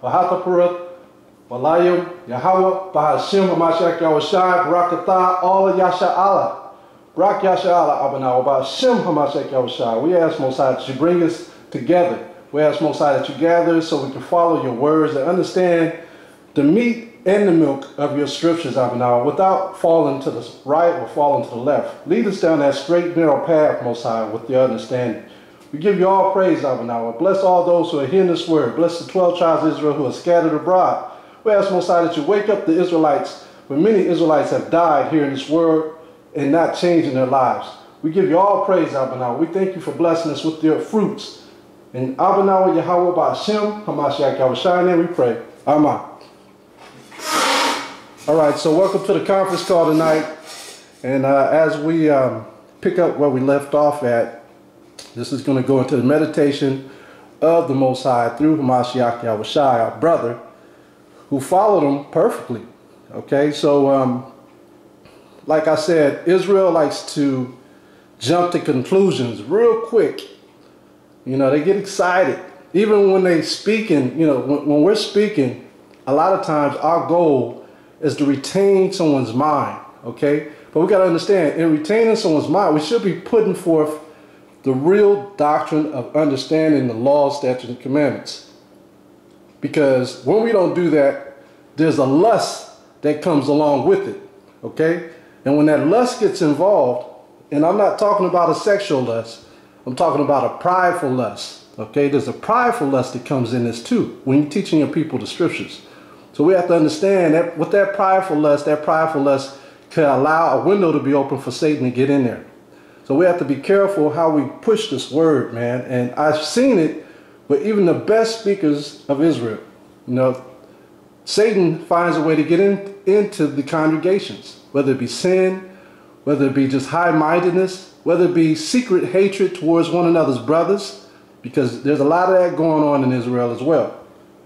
Wahataparat, Walayim, YAHAWAH, Bahashim, Hamashiach, Yahawashi, Barakatah, all Yasha Allah. Barak Yasha Allah, Abanawa, Bahashim, Hamashiach, Yahawashi. We ask Most High that you bring us together. We ask Most High that you gather us so we can follow your words and understand the meat and the milk of your scriptures, Abanawa, without falling to the right or falling to the left. Lead us down that straight, narrow path, Most High, with your understanding. We give you all praise, Abanawa. Bless all those who are hearing this word. Bless the 12 tribes of Israel who are scattered abroad. We ask Most High that you wake up the Israelites, when many Israelites have died hearing this word and not changing their lives. We give you all praise, Abanawa. We thank you for blessing us with your fruits. In Abanawa, YAHAWAH, Ba'ashem, Hamashiach, Yahawashi, name we pray. Amen. All right, so welcome to the conference call tonight. And as we pick up where we left off at, this is going to go into the meditation of the Most High through Hamashiach, Yahawashi, our brother, who followed him perfectly. Okay, so like I said, Israel likes to jump to conclusions real quick. You know, they get excited. Even when they speaking, you know, when we're speaking, a lot of times our goal is to retain someone's mind, okay? But we got to understand, in retaining someone's mind, we should be putting forth the real doctrine of understanding the laws, statutes, and commandments. Because when we don't do that, there's a lust that comes along with it, okay? And when that lust gets involved, and I'm not talking about a sexual lust, I'm talking about a prideful lust, okay? There's a prideful lust that comes in this too, when you're teaching your people the scriptures. So we have to understand that with that prideful lust could allow a window to be open for Satan to get in there. So we have to be careful how we push this word, man. And I've seen it with even the best speakers of Israel. You know, Satan finds a way to get into the congregations, whether it be sin, whether it be just high-mindedness, whether it be secret hatred towards one another's brothers, because there's a lot of that going on in Israel as well.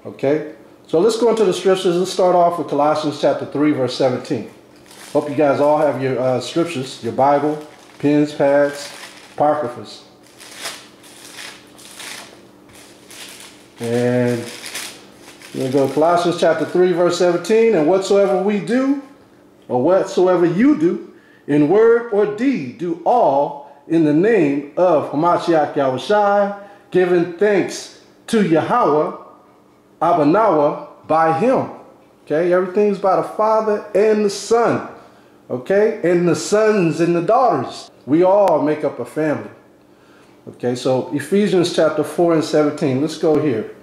Okay? So let's go into the scriptures. Let's start off with Colossians chapter 3, verse 17. Hope you guys all have your scriptures, your Bible, pens, pads, apocryphas. And we're going to go to Colossians chapter 3, verse 17. And whatsoever we do, or whatsoever you do, in word or deed, do all in the name of Hamashiach Yahawashi, giving thanks to YAHAWAH, Abanawa, by him. Okay, everything's by the Father and the Son. Okay, and the sons and the daughters. We all make up a family. Okay, so Ephesians chapter 4 and 17. Let's go here.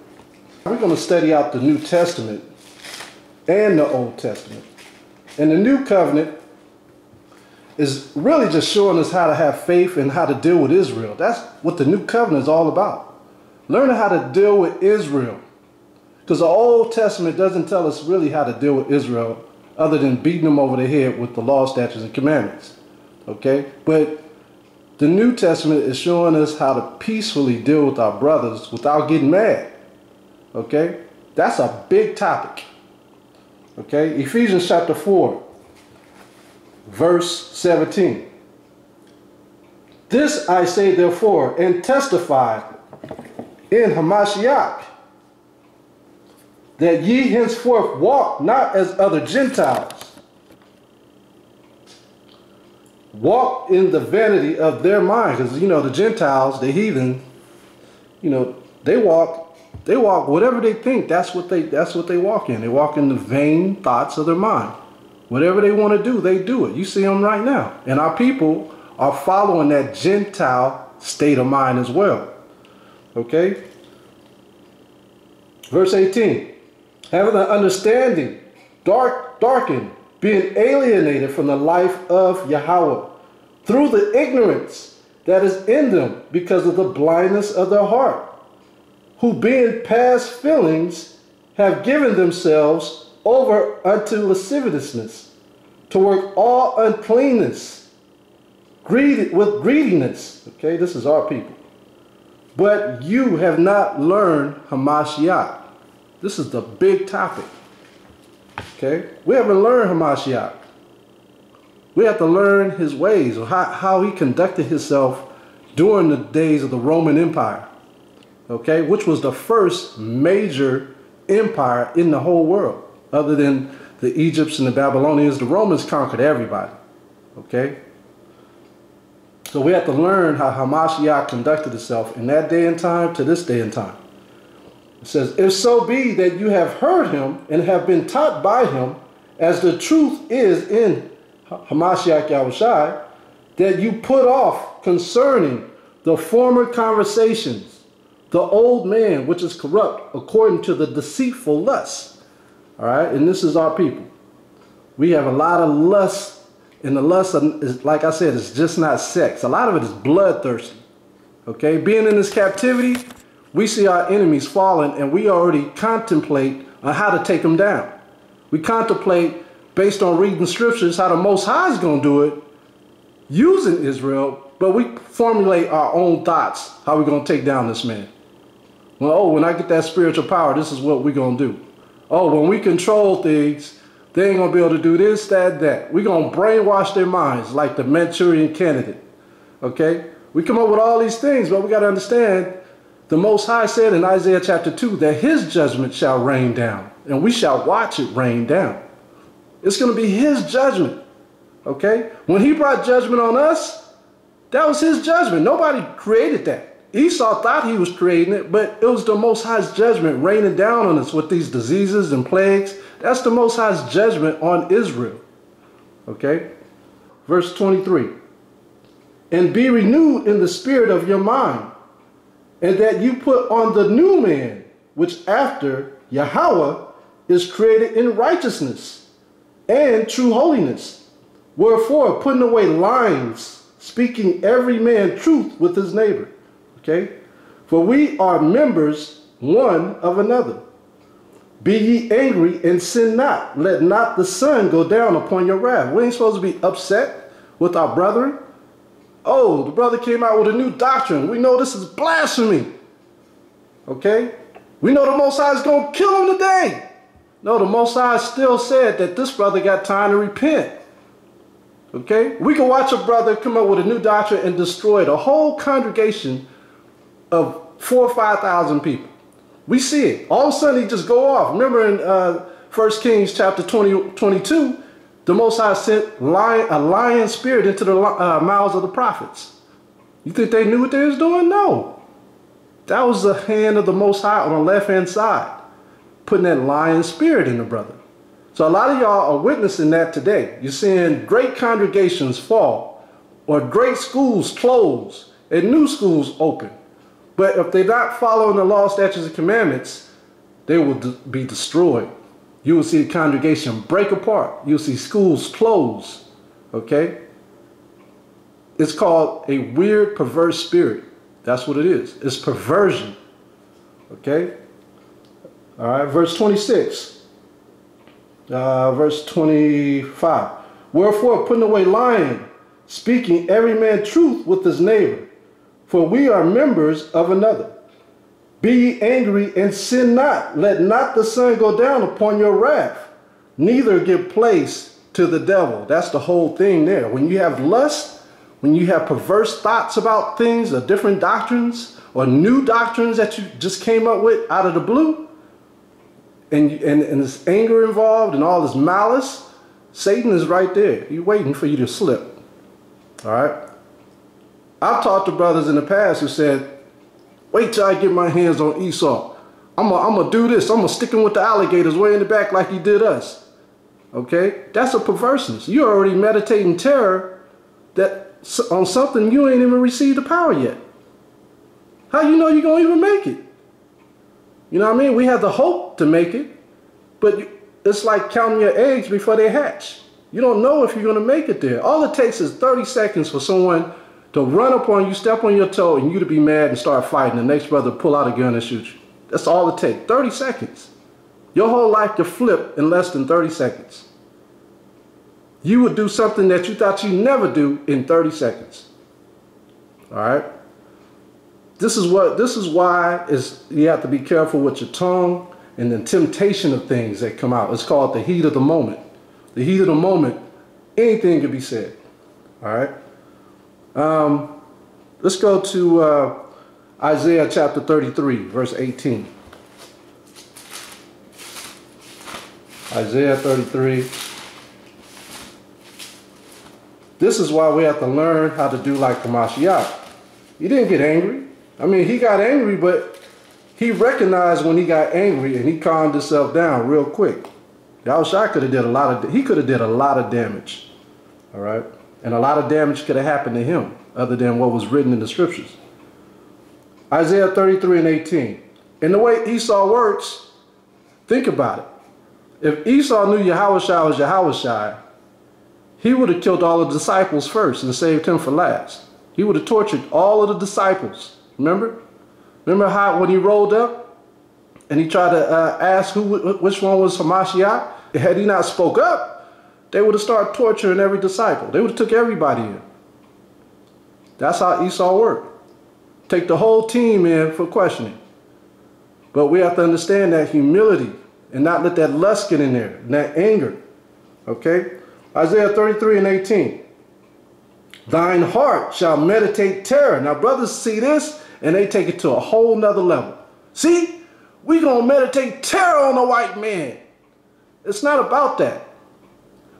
We're going to study out the New Testament and the Old Testament. And the New Covenant is really just showing us how to have faith and how to deal with Israel. That's what the New Covenant is all about. Learning how to deal with Israel. Because the Old Testament doesn't tell us really how to deal with Israel other than beating them over the head with the law, statutes, and commandments. Okay? But the New Testament is showing us how to peacefully deal with our brothers without getting mad. Okay? That's a big topic. Okay? Ephesians chapter 4, verse 17. This I say therefore, and testify in Hamashiach, that ye henceforth walk not as other Gentiles, walk in the vanity of their mind. Because, you know, the Gentiles, the heathen, you know, they walk whatever they think. That's what they walk in. They walk in the vain thoughts of their mind. Whatever they want to do, they do it. You see them right now. And our people are following that Gentile state of mind as well. Okay? Verse 18. Having an understanding darkened, being alienated from the life of YAHAWAH through the ignorance that is in them because of the blindness of their heart, who being past feelings have given themselves over unto lasciviousness, to work all uncleanness, with greediness. Okay, this is our people. But you have not learned Hamashiach. This is the big topic. Okay? We haven't learned Hamashiach. We have to learn his ways, or how he conducted himself during the days of the Roman Empire. Okay? Which was the first major empire in the whole world. Other than the Egypts and the Babylonians, the Romans conquered everybody. Okay? So we have to learn how Hamashiach conducted himself in that day and time to this day and time. It says, if so be that you have heard him and have been taught by him, as the truth is in Hamashiach Yahushai, that you put off concerning the former conversations, the old man which is corrupt according to the deceitful lusts. All right, and this is our people. We have a lot of lust, and the lust is, like I said, it's just not sex. A lot of it is bloodthirsty. Okay, being in this captivity, we see our enemies falling, and we already contemplate on how to take them down. We contemplate, based on reading scriptures, how the Most High is going to do it using Israel, but we formulate our own thoughts, how we're going to take down this man. Well, oh, when I get that spiritual power, this is what we're going to do. Oh, when we control things, they ain't going to be able to do this, that. We're going to brainwash their minds like the Manchurian candidate. Okay? We come up with all these things, but we got to understand the Most High said in Isaiah chapter 2 that his judgment shall rain down, and we shall watch it rain down. It's going to be his judgment. Okay? When he brought judgment on us, that was his judgment. Nobody created that. Esau thought he was creating it, but it was the Most High's judgment raining down on us with these diseases and plagues. That's the Most High's judgment on Israel. Okay? Verse 23. And be renewed in the spirit of your mind, and that you put on the new man, which after YAHAWAH is created in righteousness and true holiness. Wherefore, putting away lyings, speaking every man truth with his neighbor. Okay? For we are members one of another. Be ye angry and sin not. Let not the sun go down upon your wrath. We ain't supposed to be upset with our brethren. Oh, the brother came out with a new doctrine. We know this is blasphemy. Okay? We know the Most High is going to kill him today. No, the Most High still said that this brother got time to repent. Okay? We can watch a brother come up with a new doctrine and destroy the whole congregation of 4,000 or 5,000 people. We see it. All of a sudden, he just go off. Remember in 1 Kings chapter 22, the Most High sent a lion spirit into the mouths of the prophets. You think they knew what they was doing? No. That was the hand of the Most High on the left-hand side, putting that lion spirit in the brother. So a lot of y'all are witnessing that today. You're seeing great congregations fall, or great schools close, and new schools open. But if they're not following the law, statutes, and commandments, they will be destroyed. You will see the congregation break apart. You'll see schools close. Okay? It's called a weird, perverse spirit. That's what it is. It's perversion. Okay? All right, verse 26. Verse 25. Wherefore, putting away lying, speaking every man truth with his neighbor, for we are members of another. Be ye angry and sin not. Let not the sun go down upon your wrath, neither give place to the devil. That's the whole thing there. When you have lust, when you have perverse thoughts about things or different doctrines or new doctrines that you just came up with out of the blue, and there's anger involved and all this malice, Satan is right there. He's waiting for you to slip. All right? I've talked to brothers in the past who said, wait till I get my hands on Esau. I'm gonna do this. I'm gonna stick him with the alligators way in the back like he did us. Okay? That's a perverseness. You're already meditating terror that on something you ain't even received the power yet. How you know you're gonna even make it? You know what I mean? We have the hope to make it, but it's like counting your eggs before they hatch. You don't know if you're gonna make it there. All it takes is 30 seconds for someone to run up on you, step on your toe, and you to be mad and start fighting. The next brother pull out a gun and shoot you. That's all it takes. 30 seconds. Your whole life could flip in less than 30 seconds. You would do something that you thought you'd never do in 30 seconds. All right? This is why you have to be careful with your tongue and the temptation of things that come out. It's called the heat of the moment. The heat of the moment, anything can be said. All right? Let's go to Isaiah chapter 33, verse 18. Isaiah 33. This is why we have to learn how to do like Hamashiach. He didn't get angry. I mean, he got angry, but he recognized when he got angry and he calmed himself down real quick. Yahushua could have did a lot of, he could have did a lot of damage. All right. And a lot of damage could have happened to him other than what was written in the scriptures. Isaiah 33 and 18. And the way Esau works, think about it. If Esau knew Yahushua was Yahushua, he would have killed all the disciples first and saved him for last. He would have tortured all of the disciples. Remember? Remember how when he rolled up and he tried to ask which one was Hamashiach? Had he not spoke up, they would have started torturing every disciple. They would have took everybody in. That's how Esau worked. Take the whole team in for questioning. But we have to understand that humility and not let that lust get in there, and that anger. Okay? Isaiah 33 and 18. Thine heart shall meditate terror. Now brothers see this and they take it to a whole nother level. See, we gonna meditate terror on the white man. It's not about that.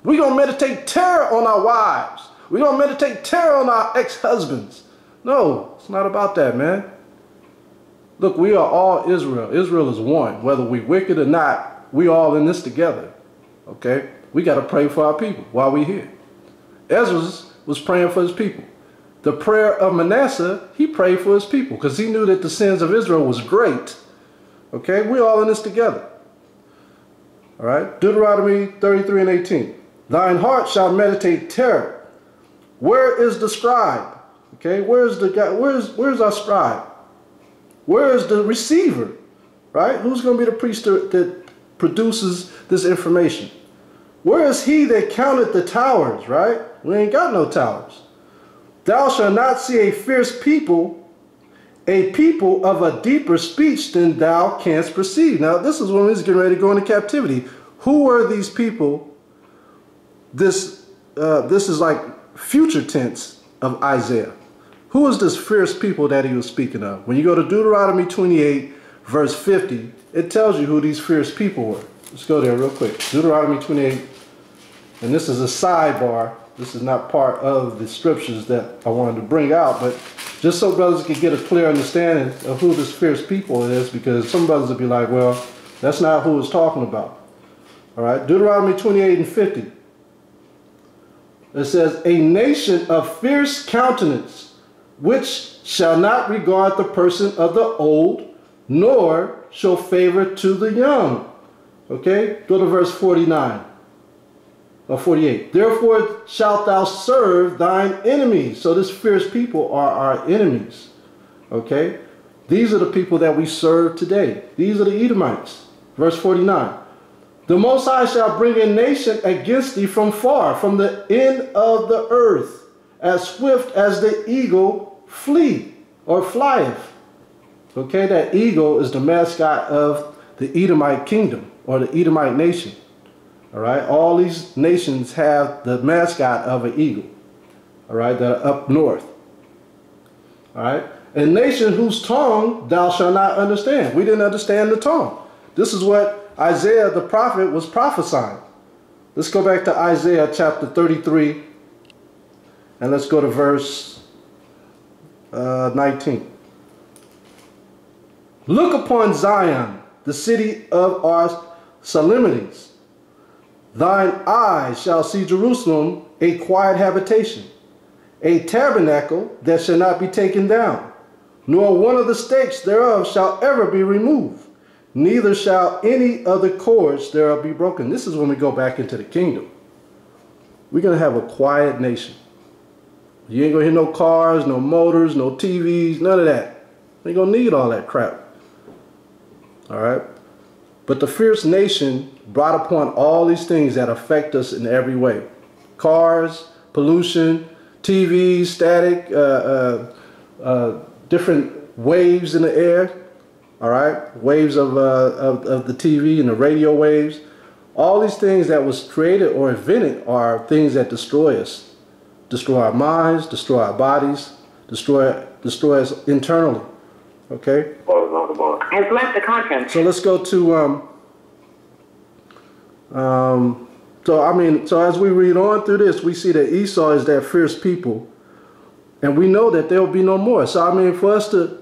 We gonna meditate terror on our wives. We gonna meditate terror on our ex-husbands. No, it's not about that, man. Look, we are all Israel. Israel is one. Whether we wicked or not, we all in this together. Okay? We got to pray for our people while we're here. Ezra was praying for his people. The prayer of Manasseh, he prayed for his people because he knew that the sins of Israel was great. Okay? We're all in this together. All right? Deuteronomy 33 and 18. Thine heart shall meditate terror. Where is the scribe? Okay? Where's the guy? Where's our scribe? Where is the receiver? Right? Who's going to be the priest that produces this information? Where is he that counted the towers? Right? We ain't got no towers. Thou shalt not see a fierce people, a people of a deeper speech than thou canst perceive. Now, this is when we was getting ready to go into captivity. Who were these people? This is like future tense of Isaiah. Who is this fierce people that he was speaking of? When you go to Deuteronomy 28, verse 50, it tells you who these fierce people were. Let's go there real quick. Deuteronomy 28, and this is a sidebar. This is not part of the scriptures that I wanted to bring out, but just so brothers can get a clear understanding of who this fierce people is, because some brothers will be like, well, that's not who it's talking about. All right, Deuteronomy 28 and 50. It says, a nation of fierce countenance, which shall not regard the person of the old, nor show favor to the young. Okay, go to verse 49 or 48. Therefore shalt thou serve thine enemies. So this fierce people are our enemies. Okay, these are the people that we serve today. These are the Edomites. Verse 49. The Most High shall bring a nation against thee from far, from the end of the earth, as swift as the eagle flee or flieth. Okay, that eagle is the mascot of the Edomite kingdom or the Edomite nation. All right, all these nations have the mascot of an eagle. All right, that are up north. All right, a nation whose tongue thou shalt not understand. We didn't understand the tongue. This is what Isaiah the prophet was prophesying. Let's go back to Isaiah chapter 33 and let's go to verse 19. Look upon Zion, the city of our solemnities. Thine eyes shall see Jerusalem, a quiet habitation, a tabernacle that shall not be taken down, nor one of the stakes thereof shall ever be removed, neither shall any of the cords thereof be broken. This is when we go back into the kingdom. We're going to have a quiet nation. You ain't going to hear no cars, no motors, no TVs, none of that. We ain't going to need all that crap. All right? But the fierce nation brought upon all these things that affect us in every way. Cars, pollution, TVs, static, different waves in the air. All right, waves of the TV and the radio waves. All these things that was created or invented are things that destroy us, destroy our minds, destroy our bodies, destroy us internally. Okay. Has left the conference. So let's go to So as we read on through this, we see that Esau is that fierce people, and we know that there will be no more. So I mean, for us to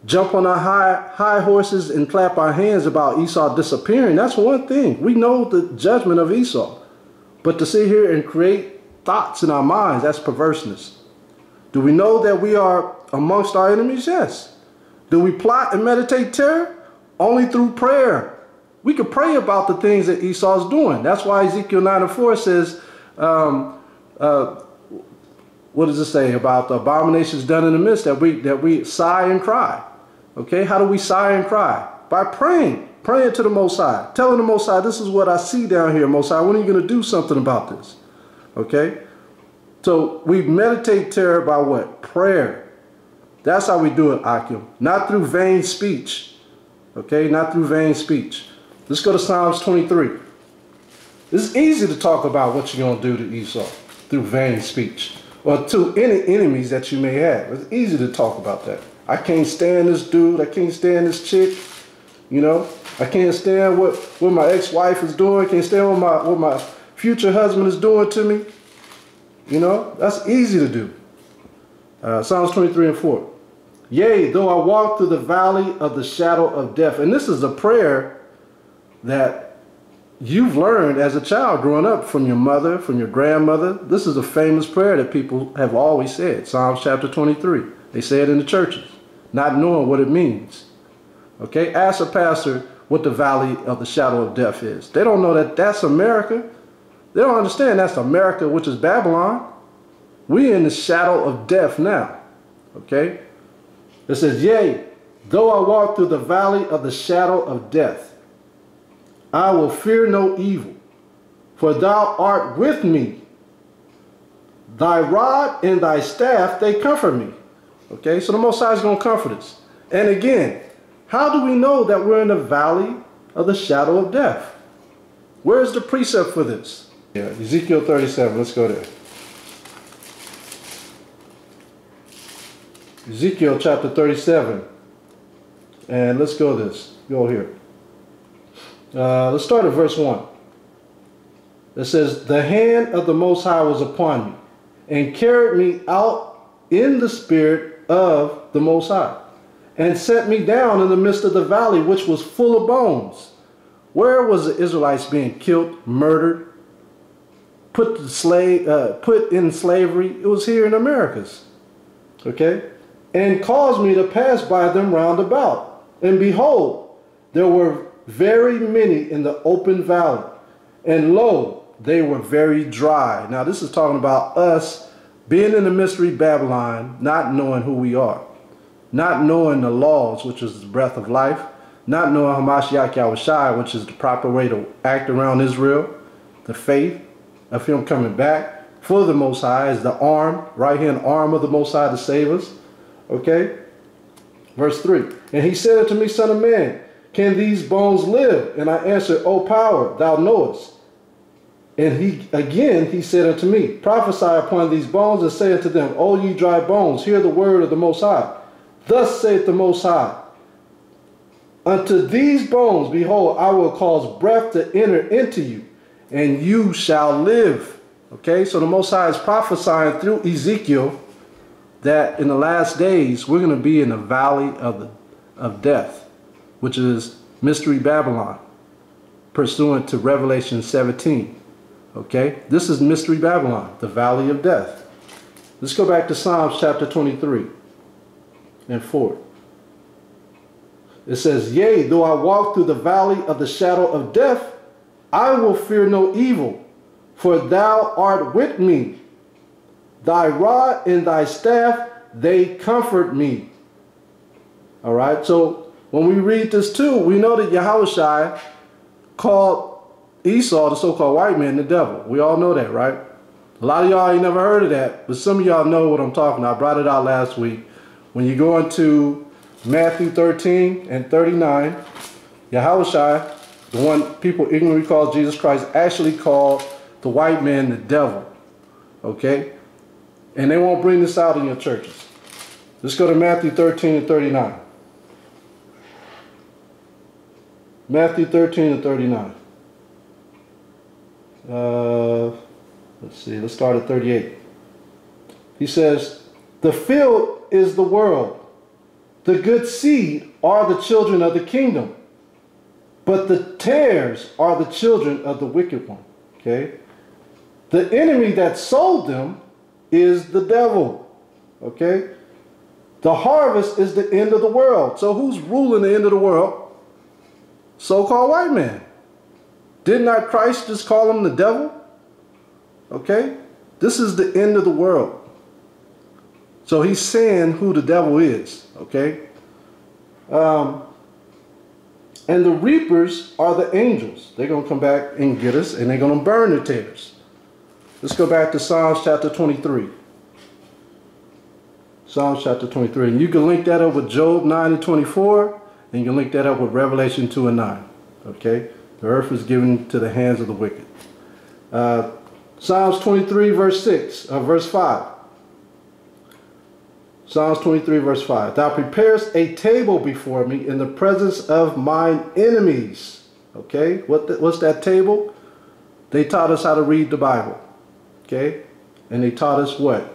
jump on our high horses and clap our hands about Esau disappearing, that's one thing. We know the judgment of Esau. But to sit here and create thoughts in our minds, that's perverseness. Do we know that we are amongst our enemies? Yes. Do we plot and meditate terror? Only through prayer. We could pray about the things that Esau's doing. That's why Ezekiel 9:4 says, what does it say about the abominations done in the midst, that we sigh and cry? Okay, how do we sigh and cry? By praying to the Most High, telling the Most High, this is what I see down here, Most High. When are you going to do something about this? Okay, so we meditate terror by what? Prayer. That's how we do it, Akim. Not through vain speech. Okay, not through vain speech. Let's go to Psalms 23. It's easy to talk about what you're going to do to Esau through vain speech, or to any enemies that you may have. It's easy to talk about that. I can't stand this dude. I can't stand this chick. You know, I can't stand what my ex-wife is doing. I can't stand what my future husband is doing to me. You know, that's easy to do. Psalms 23:4. Yea, though I walk through the valley of the shadow of death. And this is a prayer that you've learned as a child growing up from your mother, from your grandmother. This is a famous prayer that people have always said. Psalms chapter 23. They say it in the churches, not knowing what it means. Okay, ask a pastor what the valley of the shadow of death is. They don't know that that's America. They don't understand that's America, which is Babylon. We're in the shadow of death now. Okay, it says, yea, though I walk through the valley of the shadow of death, I will fear no evil, for thou art with me. Thy rod and thy staff, they comfort me. Okay, so the Most High is going to comfort us. And again, how do we know that we're in the valley of the shadow of death? Where is the precept for this? Yeah, Ezekiel 37, let's go there. Ezekiel chapter 37. And let's go here. Let's start at verse 1. It says, the hand of the Most High was upon me, and carried me out in the spirit of the Most High, and set me down in the midst of the valley, which was full of bones. Where was the Israelites being killed, murdered, put in slavery? It was here in Americas. Okay? And caused me to pass by them round about. And behold, there were very many in the open valley, and lo, they were very dry. Now this is talking about us being in the mystery Babylon, not knowing who we are, not knowing the laws, which is the breath of life, not knowing Hamashiach YAHAWAH, which is the proper way to act around Israel, the faith of him coming back for the Most High as the right hand arm of the Most High to save us. Okay, verse 3. And he said unto me, Son of man, can these bones live? And I answered, O power, thou knowest. And he said unto me, prophesy upon these bones, and say unto them, O ye dry bones, hear the word of the Most High. Thus saith the Most High, unto these bones, behold, I will cause breath to enter into you, and you shall live. Okay, so the Most High is prophesying through Ezekiel that in the last days we're going to be in the valley of death, which is mystery Babylon, pursuant to Revelation 17. Okay, this is mystery Babylon, the valley of death. Let's go back to Psalms chapter 23 and 4. It says, yea, though I walk through the valley of the shadow of death, I will fear no evil, for thou art with me. Thy rod and thy staff, they comfort me. All right, so when we read this too, we know that YAHAWAH called Esau, the so-called white man, the devil. We all know that, right? A lot of y'all ain't never heard of that, but some of y'all know what I'm talking about. I brought it out last week. When you go into Matthew 13 and 39, YAHAWAH, the one people ignorantly call Jesus Christ, actually called the white man the devil. Okay? And they won't bring this out in your churches. Let's go to Matthew 13 and 39. Matthew 13 and 39. Let's see, let's start at 38. He says, the field is the world. The good seed are the children of the kingdom. But the tares are the children of the wicked one. Okay? The enemy that sold them is the devil. Okay? The harvest is the end of the world. So who's ruling the end of the world? So-called white man. Did not Christ just call him the devil? Okay? This is the end of the world. So he's saying who the devil is. Okay? And the reapers are the angels. They're going to come back and get us, and they're going to burn the tares. Let's go back to Psalms chapter 23. Psalms chapter 23. And you can link that up with Job 9 and 24, and you can link that up with Revelation 2 and 9. Okay? The earth is given to the hands of the wicked. Psalms 23 verse 5. Psalms 23 verse 5. Thou preparest a table before me in the presence of mine enemies. Okay? What's that table? They taught us how to read the Bible. Okay? And they taught us what?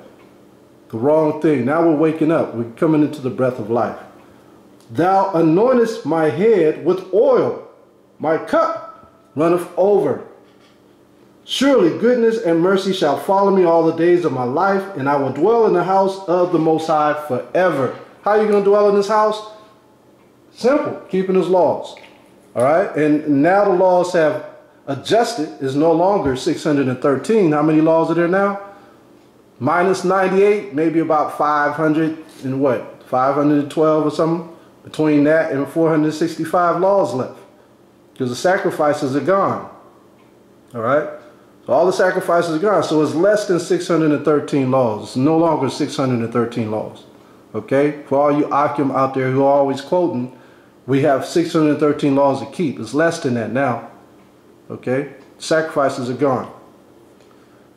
The wrong thing. Now we're waking up. We're coming into the breath of life. Thou anointest my head with oil. My cup runneth over. Surely goodness and mercy shall follow me all the days of my life, and I will dwell in the house of the Most High forever. How are you going to dwell in this house? Simple. Keeping his laws. All right? And now the laws have adjusted. It's no longer 613. How many laws are there now? Minus 98, maybe about 500 and what? 512 or something? Between that and 465 laws left. Because the sacrifices are gone. All right? So all the sacrifices are gone. So it's less than 613 laws. It's no longer 613 laws. Okay? For all you Akim out there who are always quoting, we have 613 laws to keep. It's less than that now. Okay? Sacrifices are gone.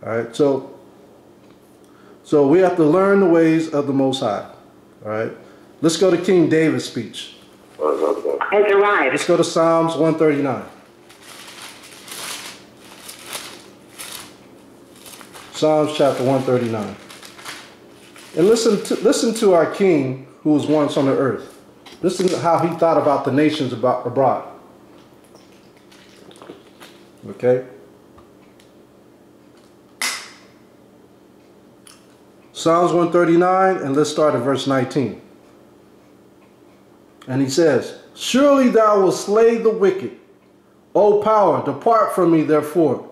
All right? So we have to learn the ways of the Most High. All right? Let's go to King David's speech. Has arrived. Let's go to Psalms 139. Psalms chapter 139. And listen to our king who was once on the earth. Listen to how he thought about the nations abroad. Okay? Psalms 139, and let's start at verse 19. And he says, surely thou wilt slay the wicked. O power, depart from me therefore,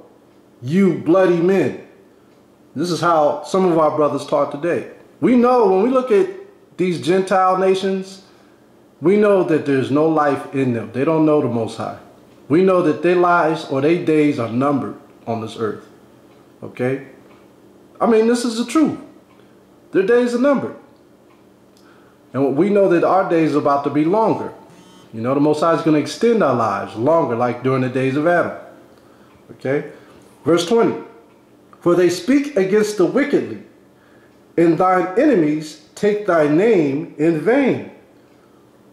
you bloody men. This is how some of our brothers taught today. We know when we look at these Gentile nations, we know that there's no life in them. They don't know the Most High. We know that their lives or their days are numbered on this earth. Okay? I mean, this is the truth. Their days are numbered. And we know that our days are about to be longer. You know, the Most High is going to extend our lives longer, like during the days of Adam. Okay? Verse 20. For they speak against the wickedly, and thine enemies take thy name in vain.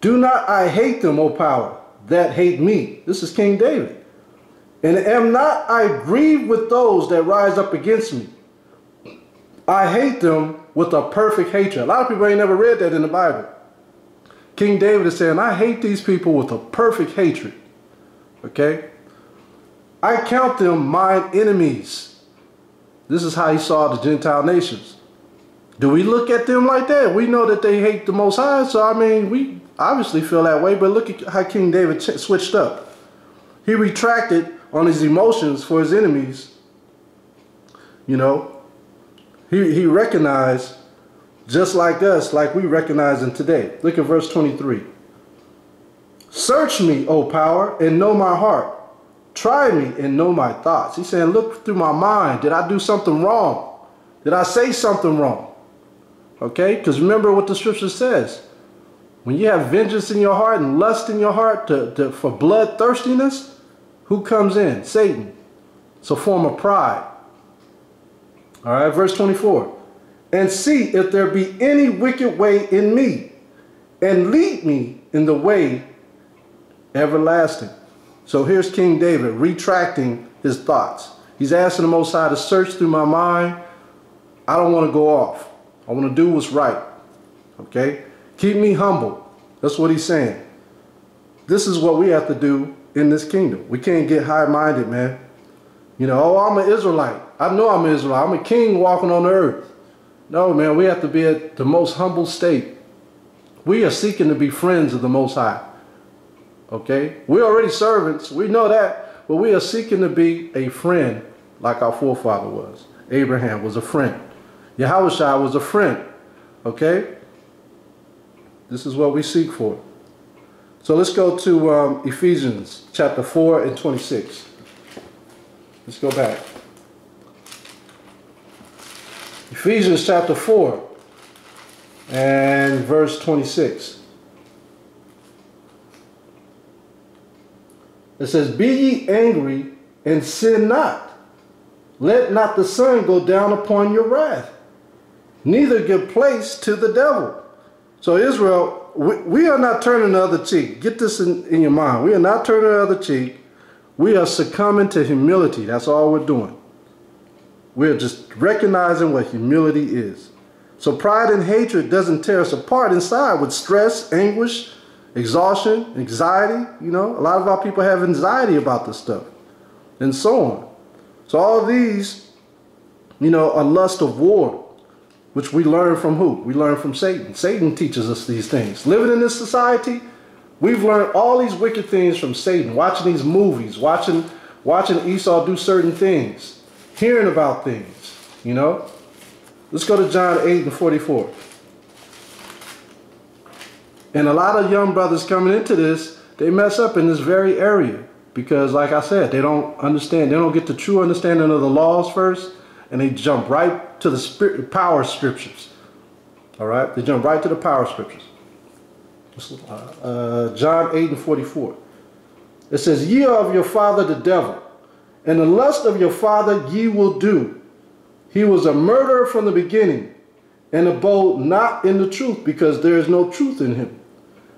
Do not I hate them, O power, that hate me. This is King David. And am not I grieved with those that rise up against me? I hate them with a perfect hatred. A lot of people ain't never read that in the Bible. King David is saying, I hate these people with a perfect hatred. Okay? I count them mine enemies. This is how he saw the Gentile nations. Do we look at them like that? We know that they hate the Most High, so I mean, we obviously feel that way, but look at how King David switched up. He retracted on his emotions for his enemies. You know, he recognized, just like us, like we recognize him today. Look at verse 23. Search me, O power, and know my heart. Try me and know my thoughts. He's saying, look through my mind. Did I do something wrong? Did I say something wrong? Okay? Because remember what the scripture says. When you have vengeance in your heart and lust in your heart for bloodthirstiness, who comes in? Satan. It's a form of pride. All right, verse 24. And see if there be any wicked way in me, and lead me in the way everlasting. So here's King David retracting his thoughts. He's asking the Most High to search through my mind. I don't want to go off. I want to do what's right. Okay? Keep me humble. That's what he's saying. This is what we have to do in this kingdom. We can't get high-minded, man. You know, oh, I'm an Israelite. I know I'm an Israelite. I'm a king walking on the earth. No, man, we have to be at the most humble state. We are seeking to be friends of the Most High. Okay? We're already servants. We know that. But we are seeking to be a friend like our forefather was. Abraham was a friend. YAHAWAH was a friend. Okay? This is what we seek for. So let's go to Ephesians chapter 4 and 26. Let's go back. Ephesians chapter 4 and verse 26. It says, be ye angry and sin not. Let not the sun go down upon your wrath. Neither give place to the devil. So Israel, we are not turning the other cheek. Get this in your mind. We are not turning the other cheek. We are succumbing to humility. That's all we're doing. We're just recognizing what humility is. So pride and hatred doesn't tear us apart inside with stress, anguish, exhaustion, anxiety. You know, a lot of our people have anxiety about this stuff and so on. So all these, you know, are lust of war, which we learn from who? We learn from Satan. Satan teaches us these things. Living in this society, we've learned all these wicked things from Satan. Watching these movies, watching Esau do certain things, hearing about things, you know. Let's go to John 8 and 44. And a lot of young brothers coming into this, they mess up in this very area. Because like I said, they don't understand. They don't get the true understanding of the laws first. And they jump right to the power scriptures. All right? They jump right to the power scriptures. John 8 and 44. It says, ye are of your father the devil, and the lust of your father ye will do. He was a murderer from the beginning, and abode not in the truth, because there is no truth in him.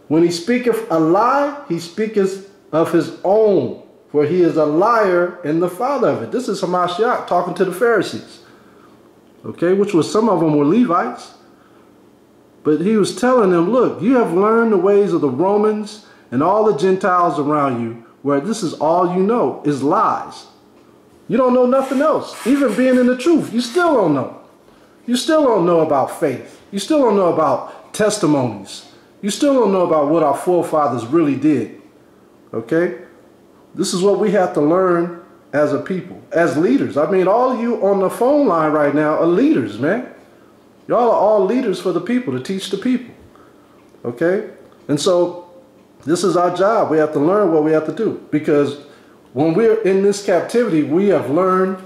When he speaketh a lie, he speaketh of his own, for he is a liar and the father of it. This is Hamashiach talking to the Pharisees, okay, which was, some of them were Levites. But he was telling them, look, you have learned the ways of the Romans and all the Gentiles around you, where this is all you know is lies. You don't know nothing else. Even being in the truth, you still don't know. You still don't know about faith. You still don't know about testimonies. You still don't know about what our forefathers really did. Okay? This is what we have to learn as a people, as leaders. I mean, all of you on the phone line right now are leaders, man. Y'all are all leaders for the people, to teach the people. Okay? And so this is our job. We have to learn what we have to do. Because when we're in this captivity, we have learned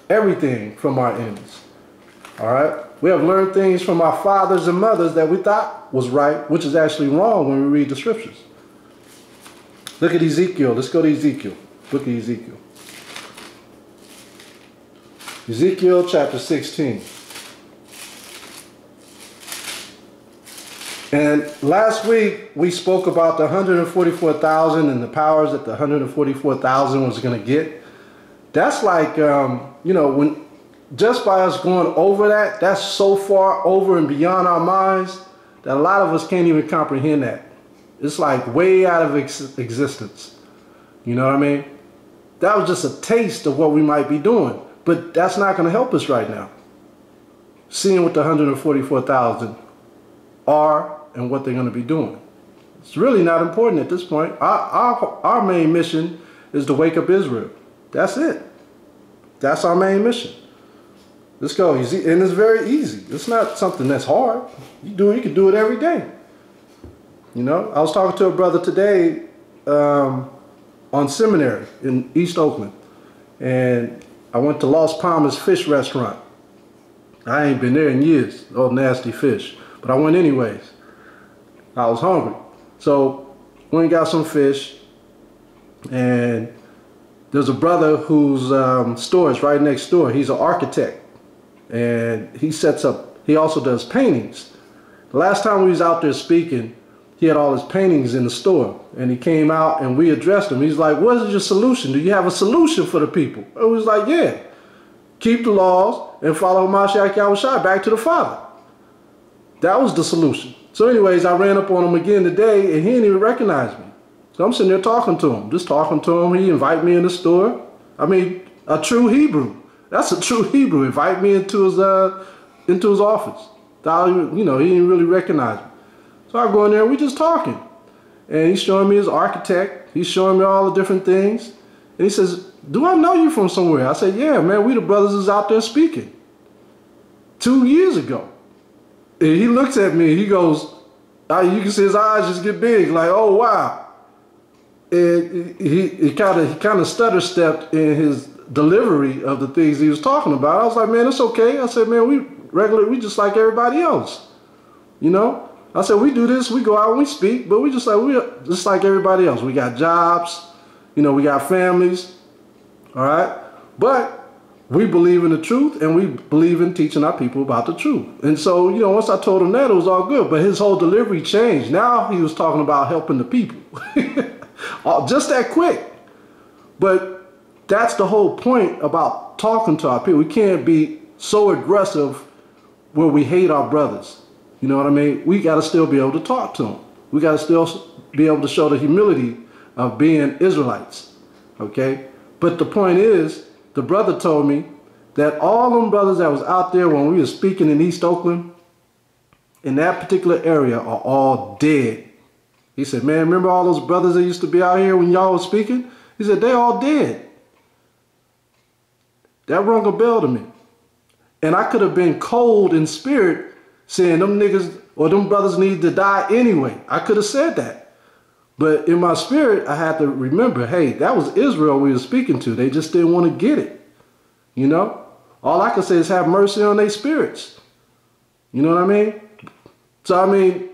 everything from our enemies. All right? We have learned things from our fathers and mothers that we thought was right, which is actually wrong when we read the scriptures. Look at Ezekiel. Let's go to Ezekiel. Look at Ezekiel. Ezekiel chapter 16. And last week we spoke about the 144,000 and the powers that the 144,000 was going to get. That's like, you know, when just by us going over that, that's so far over and beyond our minds that a lot of us can't even comprehend that. It's like way out of existence. You know what I mean? That was just a taste of what we might be doing. But that's not going to help us right now. Seeing what the 144,000 are and what they're going to be doing. It's really not important at this point. Our main mission is to wake up Israel. That's it. That's our main mission. Let's go. And it's very easy. It's not something that's hard. You can do it every day. You know, I was talking to a brother today on seminary in East Oakland, and I went to Las Palmas Fish Restaurant. I ain't been there in years, old nasty fish, but I went anyways. I was hungry, so went and got some fish, and there's a brother whose store is right next door. He's an architect, and he also does paintings. The last time we was out there speaking, he had all his paintings in the store, and he came out and we addressed him. He's like, what is your solution? Do you have a solution for the people? I was like, yeah. keep the laws, and follow Hamashiach Yahawaah back to the Father. That was the solution. So anyways, I ran up on him again today, and he didn't even recognize me. So I'm sitting there talking to him, just talking to him. He invited me in the store. I mean, a true Hebrew. That's a true Hebrew. Invite me into his office. You know, he didn't really recognize me. So I go in there, we just talking. And he's showing me his architect. He's showing me all the different things. And he says, do I know you from somewhere? I said, yeah, man, we the brothers is out there speaking 2 years ago. And he looks at me, he goes, you can see his eyes just get big, like, oh, wow. And he kind of stutter stepped in his delivery of the things he was talking about. I was like, man, it's okay. I said, man, we just like everybody else. You know? I said, we do this, we go out and we speak, but we just like everybody else. We got jobs, you know, we got families, all right? But we believe in the truth, and we believe in teaching our people about the truth. And so, you know, once I told him that, it was all good. But his whole delivery changed. Now he was talking about helping the people. Just that quick. But that's the whole point about talking to our people. We can't be so aggressive where we hate our brothers. You know what I mean? We got to still be able to talk to them. We got to still be able to show the humility of being Israelites. Okay? But the point is, the brother told me that all them brothers that was out there when we were speaking in East Oakland, in that particular area, are all dead. He said, man, remember all those brothers that used to be out here when y'all was speaking? He said, they all dead. That rung a bell to me. And I could have been cold in spirit saying them niggas or them brothers need to die anyway. I could have said that. But in my spirit, I had to remember, hey, that was Israel we were speaking to. They just didn't want to get it. You know? All I can say is have mercy on their spirits. You know what I mean? So, I mean,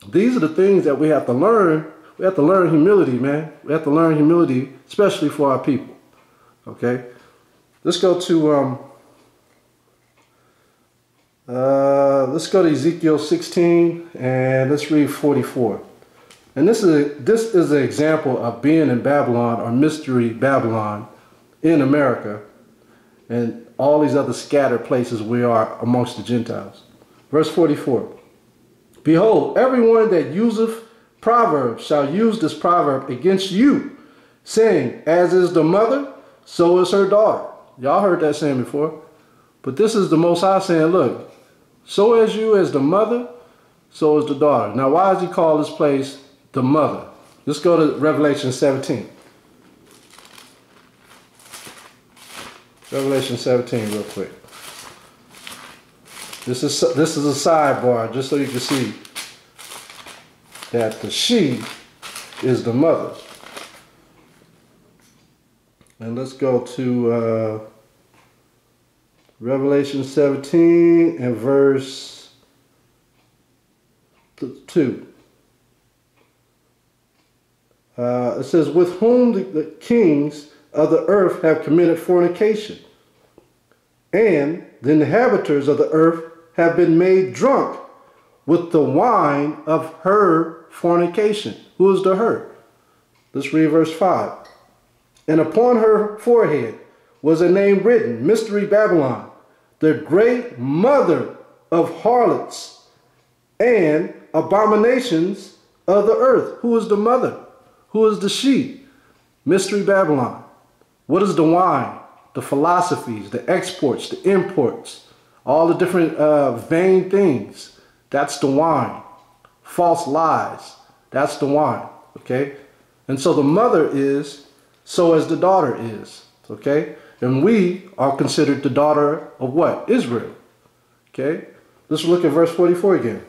these are the things that we have to learn. We have to learn humility, man. We have to learn humility, especially for our people. Okay? Let's go to Ezekiel 16 and let's read 44. And this is an example of being in Babylon, or mystery Babylon, in America and all these other scattered places we are amongst the Gentiles. Verse 44. Behold, everyone that useth proverbs shall use this proverb against you, saying, as is the mother, so is her daughter. Y'all heard that saying before. But this is the Most High saying, look, so as you as the mother, so is the daughter. Now, why does he call this place the mother? Let's go to Revelation 17. Revelation 17 real quick. This is a sidebar just so you can see that the she is the mother. And let's go to Revelation 17 and verse 2. It says, with whom the kings of the earth have committed fornication, and the inhabitants of the earth have been made drunk with the wine of her fornication. Who is the her? Let's read verse 5. And upon her forehead was a name written, Mystery Babylon, the great mother of harlots and abominations of the earth. Who is the mother? Who is the she? Mystery Babylon. What is the wine? The philosophies, the exports, the imports, all the different vain things. That's the wine. False lies. That's the wine. Okay? And so the mother is so as the daughter is. Okay? And we are considered the daughter of what? Israel. Okay? Let's look at verse 44 again.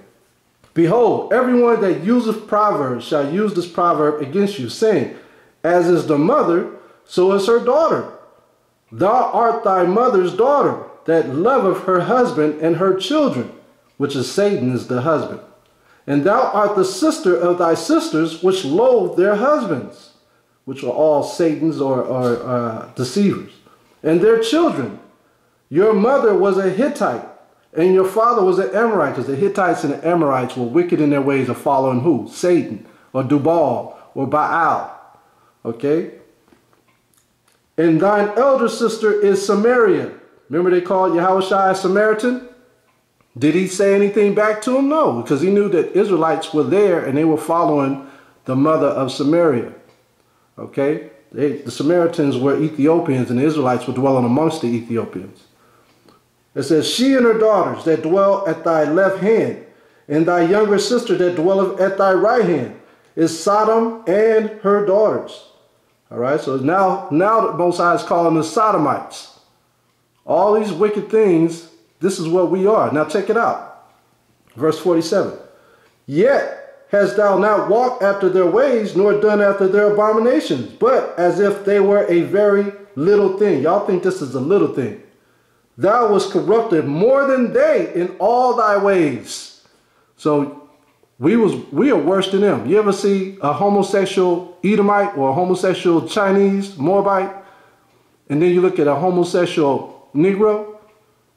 Behold, everyone that useth proverbs shall use this proverb against you, saying, as is the mother, so is her daughter. Thou art thy mother's daughter, that loveth her husband and her children, which is Satan is the husband. And thou art the sister of thy sisters, which loathe their husbands, which are all Satan's or deceivers, and their children. Your mother was a Hittite, and your father was an Amorite, because the Hittites and the Amorites were wicked in their ways of following who? Satan, or Dubal, or Baal. Okay? And thine elder sister is Samaria, Remember they called YAHAWAH a Samaritan? Did he say anything back to him? No, because he knew that Israelites were there and they were following the mother of Samaria. Okay? The Samaritans were Ethiopians and the Israelites were dwelling amongst the Ethiopians. It says, she and her daughters that dwell at thy left hand, and thy younger sister that dwelleth at thy right hand, is Sodom and her daughters. All right, so now the Most High is calling us Sodomites. All these wicked things, this is what we are. Now check it out. Verse 47. Yet hast thou not walked after their ways, nor done after their abominations, but as if they were a very little thing. Y'all think this is a little thing. Thou wast corrupted more than they in all thy ways. So we are worse than them. You ever see a homosexual Edomite or a homosexual Chinese Moabite, and then you look at a homosexual Negro?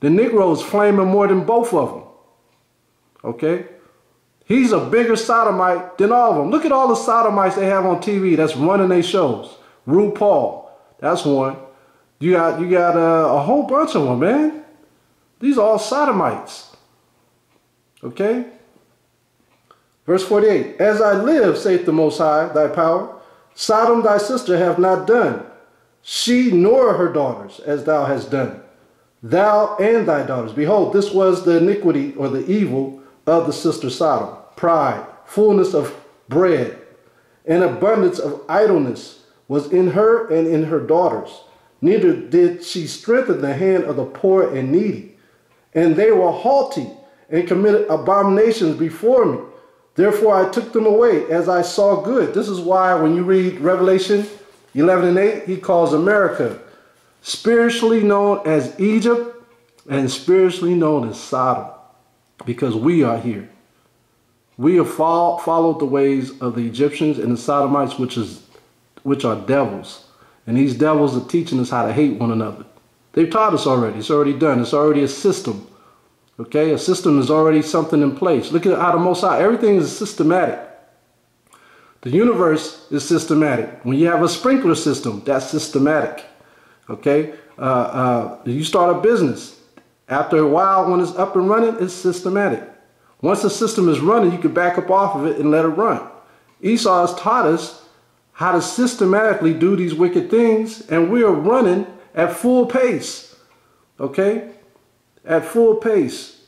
The Negro is flaming more than both of them. Okay? He's a bigger sodomite than all of them. Look at all the sodomites they have on TV that's running their shows. RuPaul, that's one. You got a whole bunch of them, man. These are all sodomites. Okay? Verse 48. As I live, saith the Most High, thy power, Sodom thy sister hath not done, she nor her daughters, as thou hast done, thou and thy daughters. Behold, this was the iniquity or the evil of the sister Sodom. Pride, fullness of bread, and abundance of idleness was in her and in her daughters. Neither did she strengthen the hand of the poor and needy. And they were haughty and committed abominations before me. Therefore I took them away as I saw good. This is why when you read Revelation 11 and 8, he calls America spiritually known as Egypt and spiritually known as Sodom. Because we are here. We have followed the ways of the Egyptians and the Sodomites, which are devils. And these devils are teaching us how to hate one another. They've taught us already. It's already done. It's already a system. Okay? A system is already something in place. Look at how the Most High, everything is systematic. The universe is systematic. When you have a sprinkler system, that's systematic. Okay? You start a business. After a while, when it's up and running, it's systematic. Once the system is running, you can back up off of it and let it run. Esau has taught us how to systematically do these wicked things, and we are running at full pace. Okay? At full pace.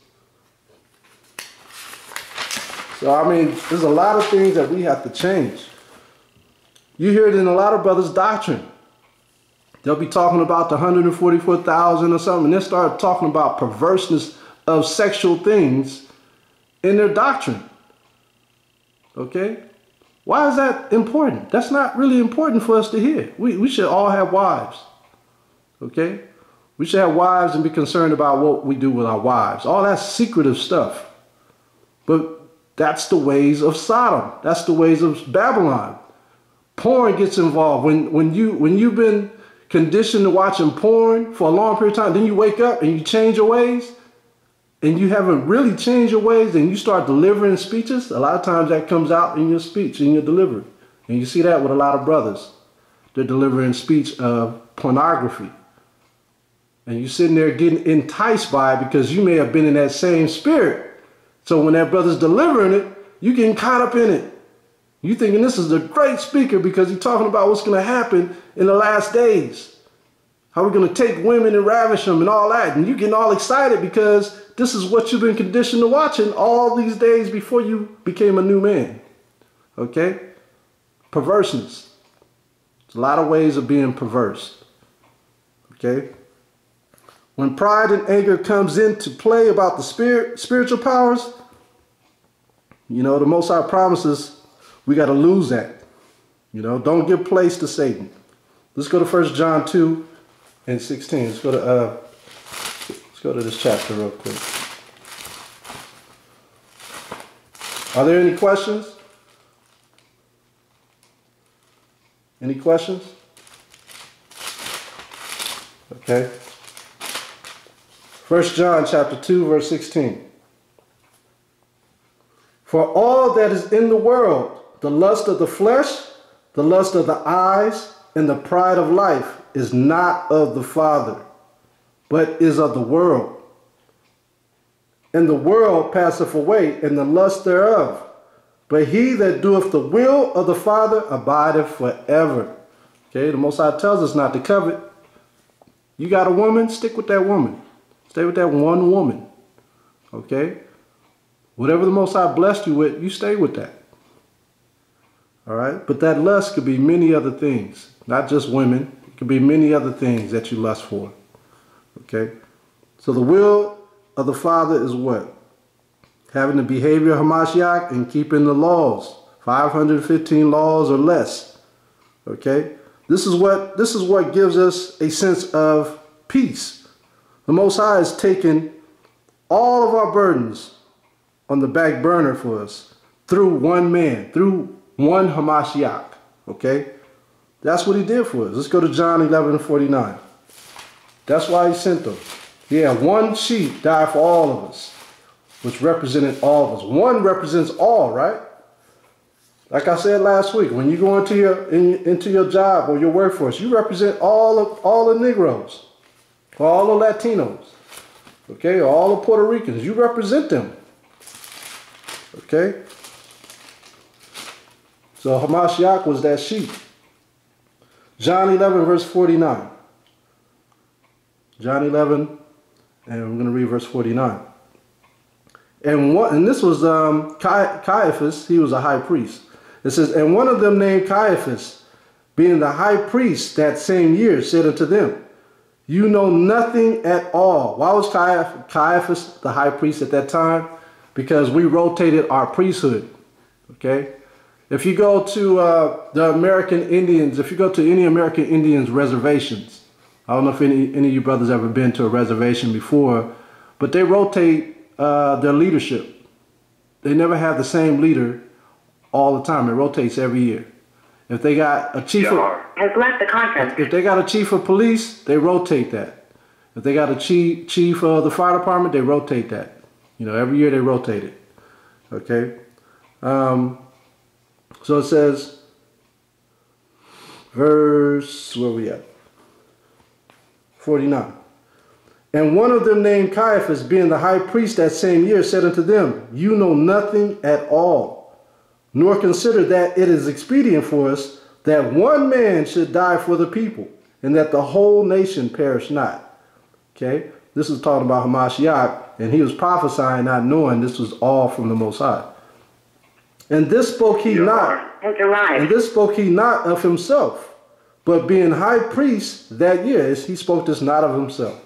So, I mean, there's a lot of things that we have to change. You hear it in a lot of brothers' doctrine. They'll be talking about the 144,000 or something, and they start talking about perverseness of sexual things in their doctrine. Okay? Why is that important? That's not really important for us to hear. We should all have wives. Okay? We should have wives and be concerned about what we do with our wives. All that secretive stuff. But that's the ways of Sodom. That's the ways of Babylon. Porn gets involved. When you've been conditioned to watching porn for a long period of time, then you wake up and you change your ways, and you haven't really changed your ways, and you start delivering speeches, a lot of times that comes out in your speech, in your delivery. And you see that with a lot of brothers. They're delivering speech of pornography. And you're sitting there getting enticed by it because you may have been in that same spirit. So when that brother's delivering it, you're getting caught up in it. You thinking this is a great speaker because he's talking about what's going to happen in the last days. How we're going to take women and ravish them and all that. And you're getting all excited because this is what you've been conditioned to watching all these days before you became a new man. Okay? Perverseness. There's a lot of ways of being perverse. Okay? When pride and anger comes into play about the spiritual powers, you know, the Most High promises we got to lose that. You know, don't give place to Satan. Let's go to 1 John 2 and 16. Let's go to this chapter real quick. Are there any questions? Any questions? Okay. 1 John chapter 2, verse 16. For all that is in the world, the lust of the flesh, the lust of the eyes, and the pride of life is not of the Father, but is of the world. And the world passeth away, and the lust thereof. But he that doeth the will of the Father abideth forever. Okay, the Most High tells us not to covet. You got a woman, stick with that woman. Stay with that one woman. Okay? Whatever the Most High blessed you with, you stay with that. All right? But that lust could be many other things. Not just women. It could be many other things that you lust for. Okay? So the will of the Father is what? Having the behavior of Hamashiach and keeping the laws. 515 laws or less. Okay? This is what gives us a sense of peace. The Most High has taken all of our burdens on the back burner for us through one man, through one Hamashiach. Okay? That's what he did for us. Let's go to John 11:49. That's why he sent them. Yeah, one sheep died for all of us, which represented all of us. One represents all, right? Like I said last week, when you go into your job or your workforce, you represent all the Negroes, all the Latinos, okay, all the Puerto Ricans. You represent them, okay? So Hamashiach was that sheep. John 11, verse 49. John 11, and I'm going to read verse 49. And this was Caiaphas. He was a high priest. It says, and one of them named Caiaphas, being the high priest that same year, said unto them, you know nothing at all. Why was Caiaphas the high priest at that time? Because we rotated our priesthood. Okay? If you go to the American Indians, if you go to any American Indians reservations, I don't know if any of you brothers ever been to a reservation before, but they rotate their leadership. They never have the same leader all the time. It rotates every year. If they got a chief has left the conference. If they got a chief of police, they rotate that. If they got a chief of the fire department, they rotate that. You know, every year they rotate it. Okay. So it says, verse, where we at? 49. And one of them named Caiaphas, being the high priest that same year, said unto them, you know nothing at all, nor consider that it is expedient for us that one man should die for the people, and that the whole nation perish not. Okay? This is talking about Hamashiach, and he was prophesying, not knowing this was all from the Most High. And this spoke he not, and this spoke he not of himself, but being high priest that year, he spoke this not of himself.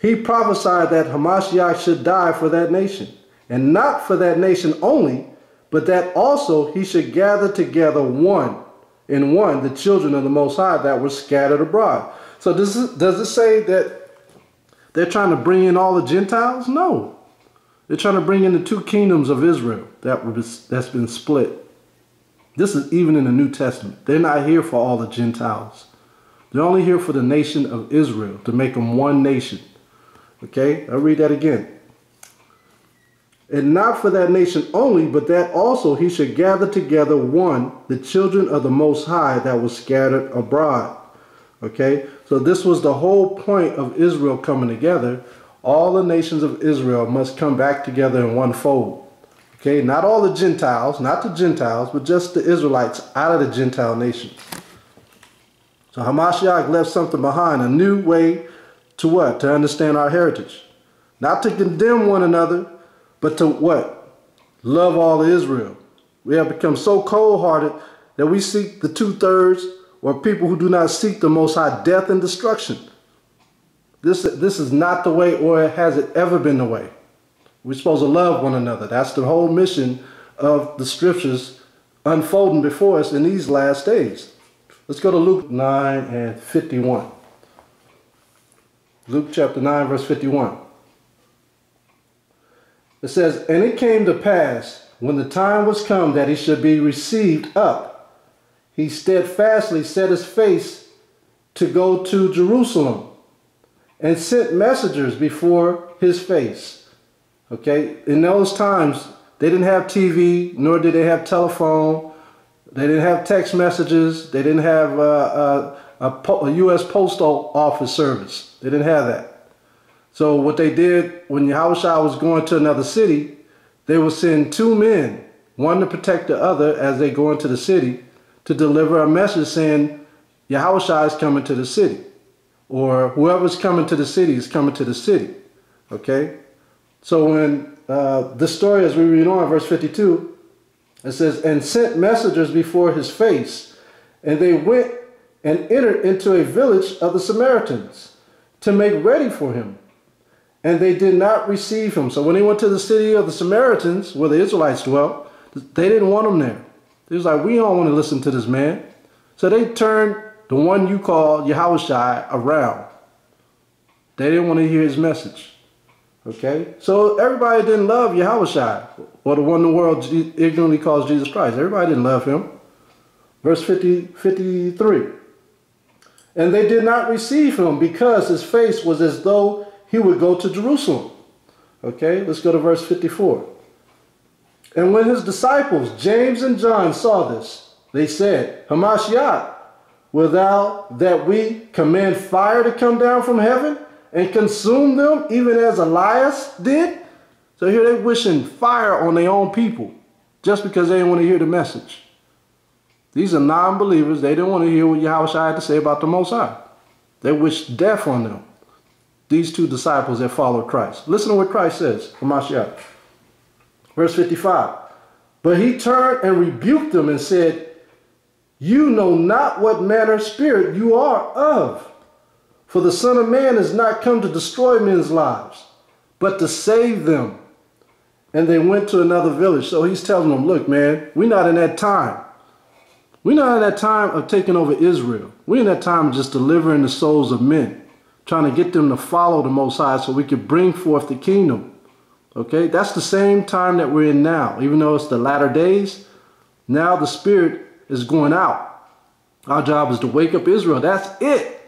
He prophesied that Hamashiach should die for that nation, and not for that nation only, but that also he should gather together the children of the Most High that were scattered abroad. So does it say that they're trying to bring in all the Gentiles? No. They're trying to bring in the two kingdoms of Israel that's been split. This is even in the New Testament. They're not here for all the Gentiles. They're only here for the nation of Israel, to make them one nation. Okay, I'll read that again. And not for that nation only, but that also he should gather together the children of the Most High that was scattered abroad. Okay, so this was the whole point of Israel coming together. All the nations of Israel must come back together in one fold. Okay, not all the Gentiles, not the Gentiles, but just the Israelites out of the Gentile nations. So Hamashiach left something behind, a new way to what? To understand our heritage. Not to condemn one another, but to what? Love all of Israel. We have become so cold-hearted that we seek the 2/3, or people who do not seek the Most High, death and destruction. This is not the way, or has it ever been the way. We're supposed to love one another. That's the whole mission of the scriptures unfolding before us in these last days. Let's go to Luke 9 and 51. Luke chapter 9, verse 51. It says, and it came to pass, when the time was come that he should be received up, he steadfastly set his face to go to Jerusalem, and sent messengers before his face. Okay, in those times, they didn't have TV, nor did they have telephone. They didn't have text messages. They didn't have a U.S. Postal Office service. They didn't have that. So what they did when Yahushua was going to another city, they would send two men, one to protect the other as they go into the city, to deliver a message saying Yahushua is coming to the city, or whoever's coming to the city is coming to the city. Okay? So when this story, as we read on, verse 52, it says, and sent messengers before his face, and they went and entered into a village of the Samaritans to make ready for him. And they did not receive him. So when they went to the city of the Samaritans, where the Israelites dwelt, they didn't want him there. They was like, we don't want to listen to this man. So they turned the one you call Yahushua around. They didn't want to hear his message. Okay? So everybody didn't love Yahushua, or the one the world ignorantly calls Jesus Christ. Everybody didn't love him. Verse 53. And they did not receive him because his face was as though he would go to Jerusalem. Okay, let's go to verse 54. And when his disciples, James and John, saw this, they said, Hamashiach, wilt thou that we command fire to come down from heaven and consume them, even as Elias did? So here they're wishing fire on their own people, just because they didn't want to hear the message. These are non-believers. They didn't want to hear what Yahushua had to say about the Most High. They wished death on them. These two disciples that followed Christ. Listen to what Christ says, Hamashiach. Verse 55. But he turned and rebuked them and said, you know not what manner of spirit you are of. For the Son of Man is not come to destroy men's lives, but to save them. And they went to another village. So he's telling them, look, man, we're not in that time. We're not in that time of taking over Israel. We're in that time of just delivering the souls of men, trying to get them to follow the Most High so we can bring forth the kingdom. Okay, that's the same time that we're in now. Even though it's the latter days, now the Spirit is going out. Our job is to wake up Israel. That's it.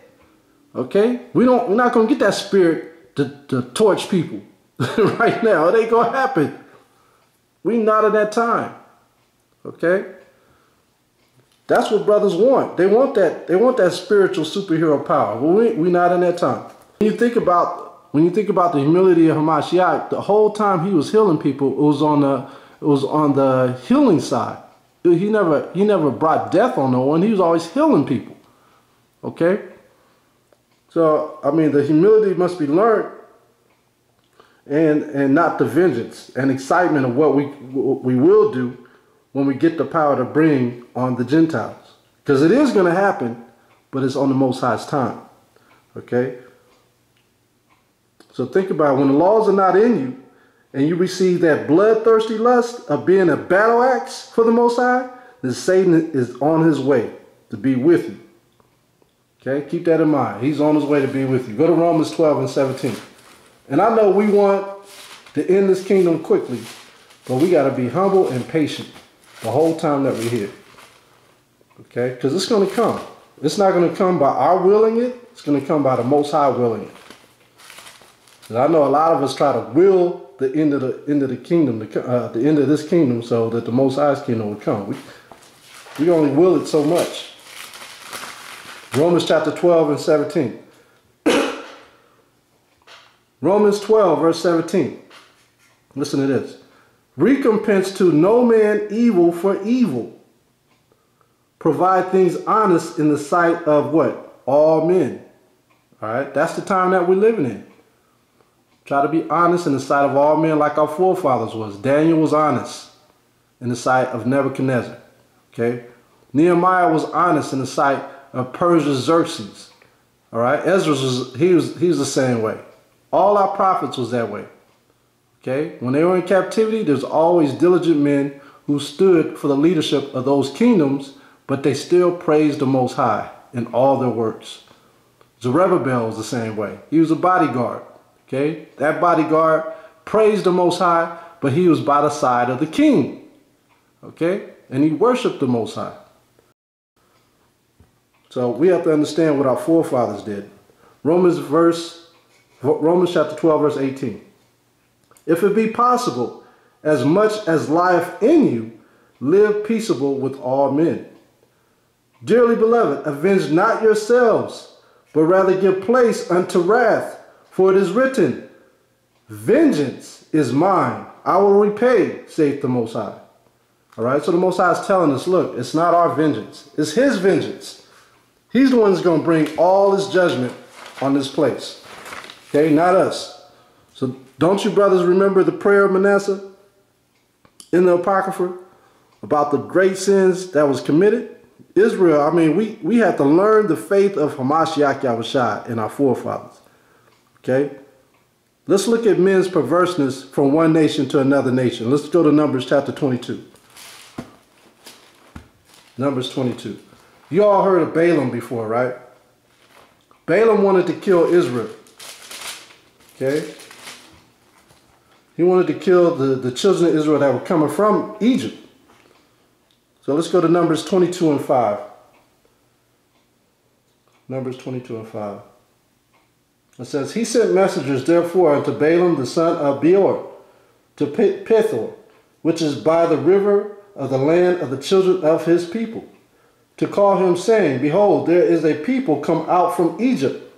Okay, we're not going to get that Spirit to torch people right now. It ain't going to happen. We're not in that time. Okay. That's what brothers want. They want that spiritual superhero power. But we're not in that time. When you think about the humility of Hamashiach, the whole time he was healing people, it was on the healing side. He never brought death on no one. He was always healing people. Okay? So I mean, the humility must be learned, and not the vengeance and excitement of what we will do when we get the power to bring on the Gentiles. Because it is going to happen, but it's on the Most High's time. Okay? So think about it. When the laws are not in you, and you receive that bloodthirsty lust of being a battle axe for the Most High, then Satan is on his way to be with you. Okay? Keep that in mind. He's on his way to be with you. Go to Romans 12 and 17. And I know we want to end this kingdom quickly, but we got to be humble and patient the whole time that we're here. Okay? Because it's going to come. It's not going to come by our willing it. It's going to come by the Most High willing it. And I know a lot of us try to will the end of the kingdom, the end of this kingdom, so that the Most High's kingdom will come. We only will it so much. Romans chapter 12 and 17. Romans 12 verse 17. Listen to this. Recompense to no man evil for evil. Provide things honest in the sight of what? All men. All right? That's the time that we're living in. Try to be honest in the sight of all men like our forefathers was. Daniel was honest in the sight of Nebuchadnezzar. Okay? Nehemiah was honest in the sight of Persia's Xerxes. All right? Ezra was the same way. All our prophets was that way. Okay? When they were in captivity, there's always diligent men who stood for the leadership of those kingdoms, but they still praised the Most High in all their works. Zerubbabel was the same way. He was a bodyguard. Okay? That bodyguard praised the Most High, but he was by the side of the king. Okay? And he worshiped the Most High. So we have to understand what our forefathers did. Romans chapter 12, verse 18. If it be possible, as much as lieth in you, live peaceable with all men. Dearly beloved, avenge not yourselves, but rather give place unto wrath. For it is written, vengeance is mine, I will repay, saith the Most High. All right, so the Most High is telling us, look, it's not our vengeance, it's his vengeance. He's the one who's going to bring all his judgment on this place. Okay, not us. So don't you brothers remember the prayer of Manasseh in the Apocrypha about the great sins that was committed? Israel, I mean, we have to learn the faith of Hamashiach YAHAWAH and our forefathers. Okay? Let's look at men's perverseness from one nation to another nation. Let's go to Numbers chapter 22. Numbers 22. You all heard of Balaam before, right? Balaam wanted to kill Israel. Okay? He wanted to kill the children of Israel that were coming from Egypt. So let's go to Numbers 22 and 5. Numbers 22 and 5. It says, he sent messengers therefore unto Balaam the son of Beor, to Pethor, which is by the river of the land of the children of his people, to call him, saying, behold, there is a people come out from Egypt.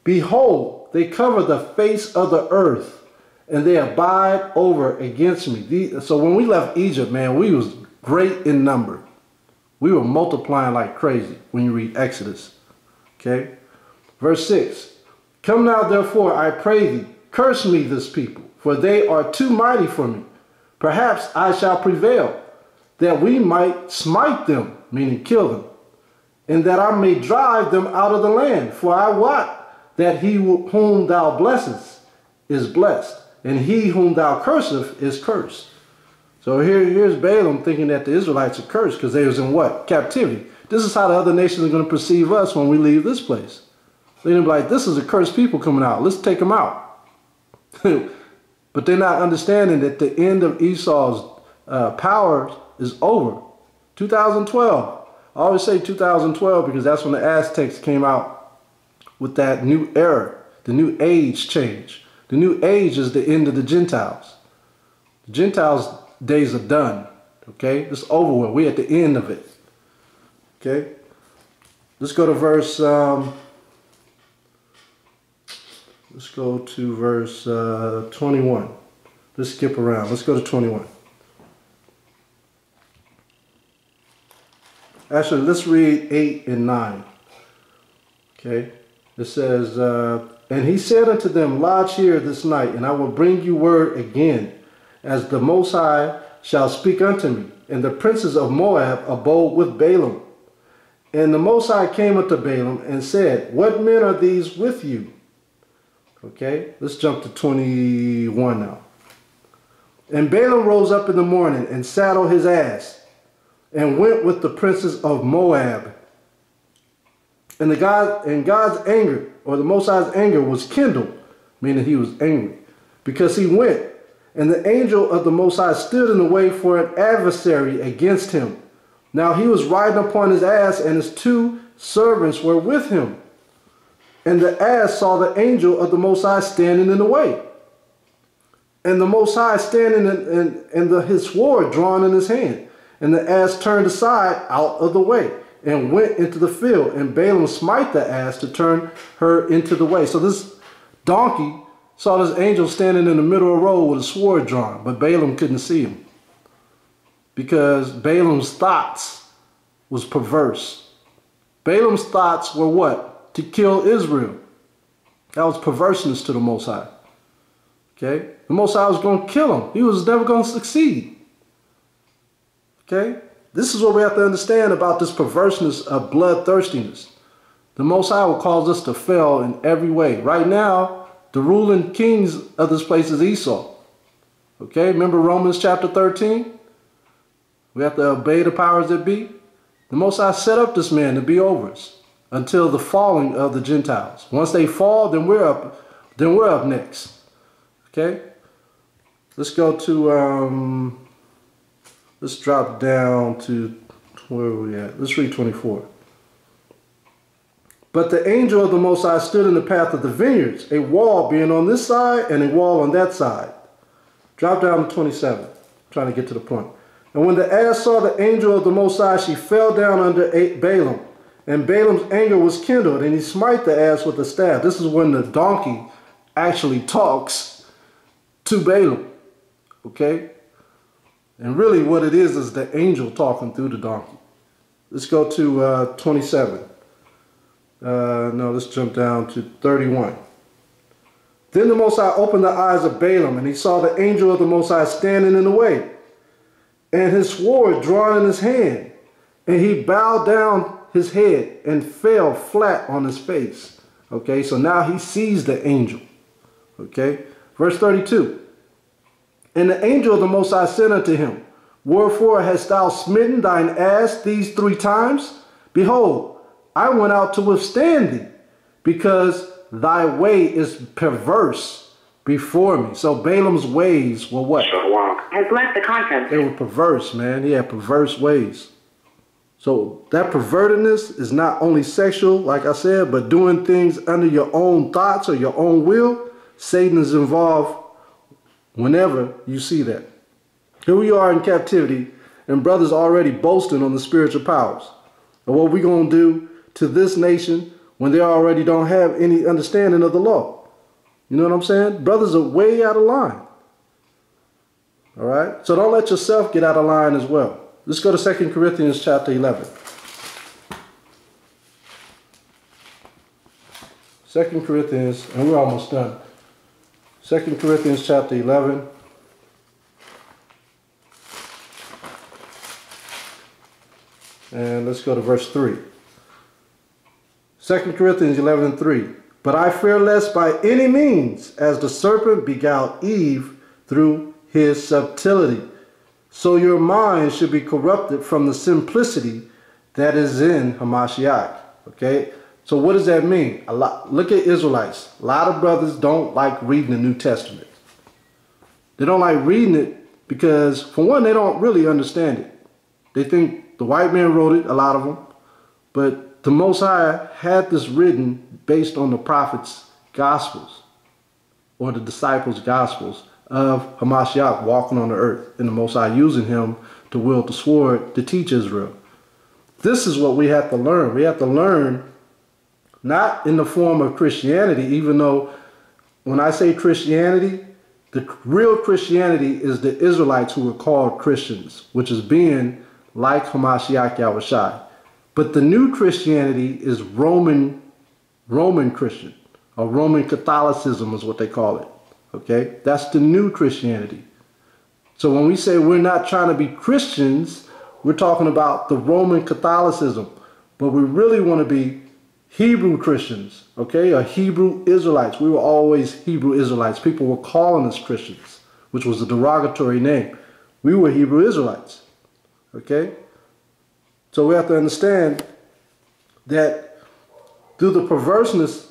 Behold, they cover the face of the earth, and they abide over against me. So when we left Egypt, man, we was great in number. We were multiplying like crazy when you read Exodus. Okay? Verse 6. Come now, therefore, I pray thee, curse me this people, for they are too mighty for me. Perhaps I shall prevail, that we might smite them, meaning kill them, and that I may drive them out of the land. For I wot that he whom thou blessest is blessed, and he whom thou cursest is cursed. So here's Balaam thinking that the Israelites are cursed because they was in what? Captivity. This is how the other nations are going to perceive us when we leave this place. They're going to be like, this is a cursed people coming out. Let's take them out. But they're not understanding that the end of Esau's power is over. 2012. I always say 2012 because that's when the Aztecs came out with that new era, the new age change. The new age is the end of the Gentiles. The Gentiles' days are done. Okay? It's over with. We're at the end of it. Okay? Let's go to verse... let's go to verse 21. Let's skip around. Let's go to 21. Actually, let's read 8 and 9. Okay? It says, and he said unto them, lodge here this night, and I will bring you word again, as the Most High shall speak unto me. And the princes of Moab abode with Balaam. And the Most High came unto Balaam and said, what men are these with you? Okay, let's jump to 21 now. And Balaam rose up in the morning and saddled his ass and went with the princes of Moab. And God's anger, or the Most High's anger, was kindled, meaning he was angry, because he went. And the angel of the Most High stood in the way for an adversary against him. Now he was riding upon his ass, and his 2 servants were with him. And the ass saw the angel of the Most High standing in the way. And the Most High standing his sword drawn in his hand. And the ass turned aside out of the way and went into the field. And Balaam smite the ass to turn her into the way. So this donkey saw this angel standing in the middle of the road with a sword drawn. But Balaam couldn't see him. Because Balaam's thoughts was perverse. Balaam's thoughts were what? To kill Israel. That was perverseness to the Most High. Okay? The Most High was going to kill him. He was never going to succeed. Okay? This is what we have to understand about this perverseness of bloodthirstiness. The Most High will cause us to fail in every way. Right now, the ruling kings of this place is Esau. Okay? Remember Romans chapter 13? We have to obey the powers that be. The Most High set up this man to be over us until the falling of the Gentiles. Once they fall, then we're up next. Okay? Let's go to let's drop down to where are we at? Let's read 24. But the angel of the Most High stood in the path of the vineyards, a wall being on this side and a wall on that side. Drop down to 27. I'm trying to get to the point. And when the ass saw the angel of the Most High, she fell down under Balaam. And Balaam's anger was kindled, and he smite the ass with a staff. This is when the donkey actually talks to Balaam. Okay? And really what it is the angel talking through the donkey. Let's go to 27. No, let's jump down to 31. Then the Most High opened the eyes of Balaam, and he saw the angel of the Most High standing in the way, and his sword drawn in his hand. And he bowed down his head and fell flat on his face. Okay, so now he sees the angel. Okay, verse 32. And the angel of the Most High said unto him, Wherefore hast thou smitten thine ass these 3 times? Behold, I went out to withstand thee, because thy way is perverse before me. So Balaam's ways were what? YAHAWAH has left the conference. They were perverse, man. He had perverse ways. So that pervertedness is not only sexual, like I said, but doing things under your own thoughts or your own will. Satan is involved whenever you see that. Here we are in captivity, and brothers already boasting on the spiritual powers. And what we going to do to this nation when they already don't have any understanding of the law? You know what I'm saying? Brothers are way out of line. All right? So don't let yourself get out of line as well. Let's go to 2 Corinthians chapter 11. 2 Corinthians, and we're almost done. 2 Corinthians chapter 11. And let's go to verse 3. 2 Corinthians 11:3. But I fear lest by any means, as the serpent beguiled Eve through his subtlety, so your mind should be corrupted from the simplicity that is in Hamashiach. Okay, so what does that mean? Look at Israelites. A lot of brothers don't like reading the New Testament. They don't like reading it because, for one, they don't really understand it. They think the white man wrote it, a lot of them, but the Most High had this written based on the prophets' gospels or the disciples' gospels of Hamashiach walking on the earth, and the Most High using him to wield the sword to teach Israel. This is what we have to learn. We have to learn not in the form of Christianity, even though when I say Christianity, the real Christianity is the Israelites who were called Christians, which is being like Hamashiach Yahawashi. But the new Christianity is Roman Christian, or Roman Catholicism is what they call it. Okay, that's the new Christianity. So when we say we're not trying to be Christians, we're talking about the Roman Catholicism, but we really want to be Hebrew Christians, okay, or Hebrew Israelites. We were always Hebrew Israelites. People were calling us Christians, which was a derogatory name. We were Hebrew Israelites, okay? So we have to understand that through the perverseness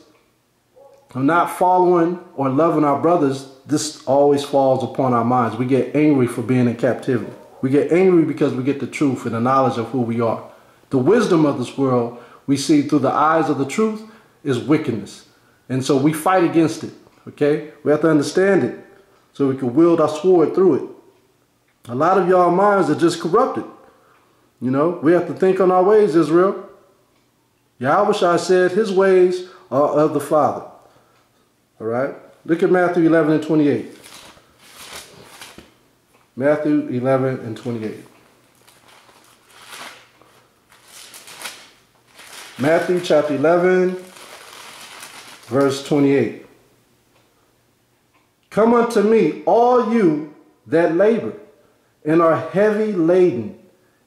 of not following or loving our brothers, this always falls upon our minds. We get angry for being in captivity. We get angry because we get the truth and the knowledge of who we are. The wisdom of this world we see through the eyes of the truth is wickedness. And so we fight against it, okay? We have to understand it so we can wield our sword through it. A lot of y'all minds are just corrupted. You know, we have to think on our ways, Israel. Yahawashi said his ways are of the Father. All right? Look at Matthew 11 and 28. Matthew 11 and 28. Matthew chapter 11, verse 28. Come unto me, all you that labor and are heavy laden,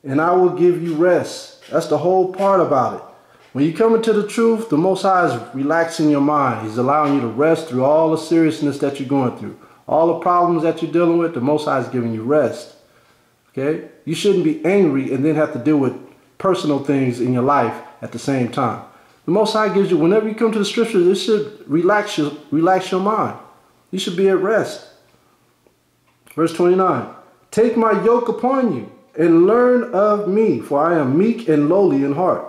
and I will give you rest. That's the whole part about it. When you come into the truth, the Most High is relaxing your mind. He's allowing you to rest through all the seriousness that you're going through. All the problems that you're dealing with, the Most High is giving you rest. Okay? You shouldn't be angry and then have to deal with personal things in your life at the same time. The Most High gives you, whenever you come to the scriptures, it should relax your mind. You should be at rest. Verse 29. Take my yoke upon you and learn of me, for I am meek and lowly in heart.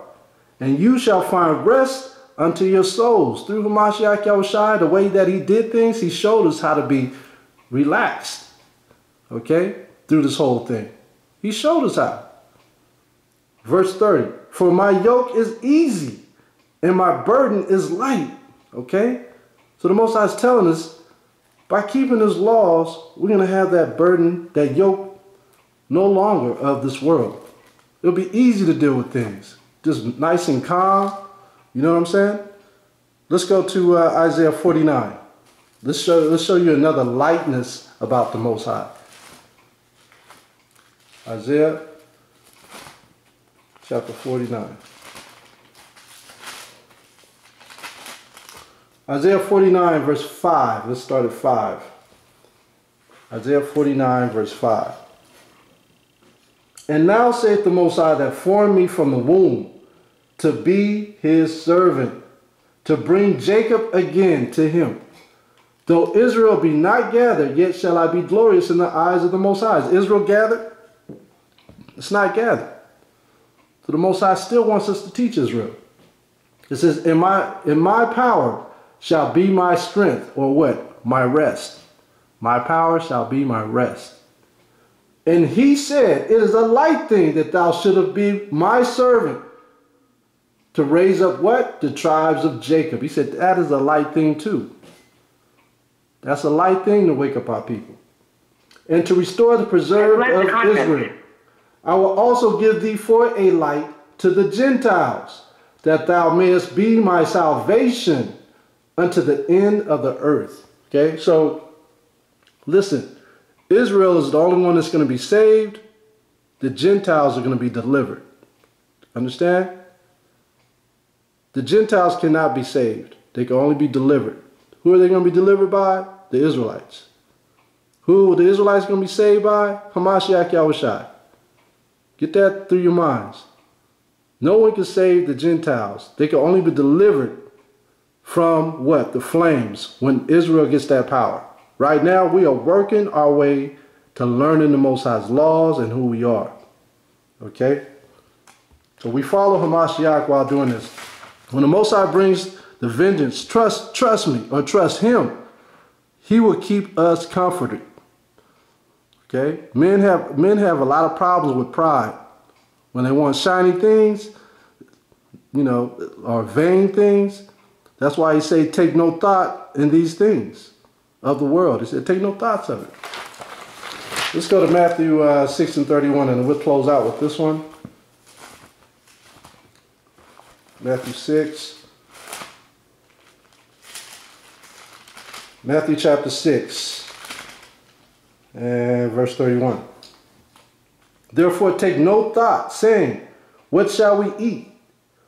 And you shall find rest unto your souls. Through Hamashiach Yahawashi, the way that he did things, he showed us how to be relaxed. Okay? Through this whole thing. He showed us how. Verse 30. For my yoke is easy and my burden is light. Okay? So the Most High is telling us, by keeping His laws, we're going to have that burden, that yoke, no longer of this world. It'll be easy to deal with things. Just nice and calm. You know what I'm saying? Let's go to Isaiah 49. Let's show you another lightness about the Most High. Isaiah chapter 49. Isaiah 49 verse 5. Let's start at 5. Isaiah 49 verse 5. And now saith the Most High that formed me from the womb, to be His servant, to bring Jacob again to Him. Though Israel be not gathered, yet shall I be glorious in the eyes of the Most High. Is Israel gathered? It's not gathered. So the Most High still wants us to teach Israel. It says, in my power shall be my strength, or what? My rest. My power shall be my rest. And He said, it is a light thing that thou shouldest be my servant, to raise up what? The tribes of Jacob. He said, that is a light thing too. That's a light thing to wake up our people. And to restore the preserved of Israel. I will also give thee for a light to the Gentiles, that thou mayest be my salvation unto the end of the earth. Okay, so listen, Israel is the only one that's going to be saved. The Gentiles are going to be delivered. Understand? The Gentiles cannot be saved. They can only be delivered. Who are they going to be delivered by? The Israelites. Who are the Israelites going to be saved by? Hamashiach YAHAWAH. Get that through your minds. No one can save the Gentiles. They can only be delivered from what? The flames, when Israel gets that power. Right now, we are working our way to learning the Most High's laws and who we are. Okay? So we follow Hamashiach while doing this. When the Most High brings the vengeance, trust me, or trust Him, He will keep us comforted. Okay? Men have a lot of problems with pride. When they want shiny things, you know, or vain things. That's why He say, take no thought in these things of the world. He said, take no thoughts of it. Let's go to Matthew 6 and 31, and we'll close out with this one. Matthew 6. Matthew chapter 6 and verse 31. Therefore take no thought, saying, what shall we eat?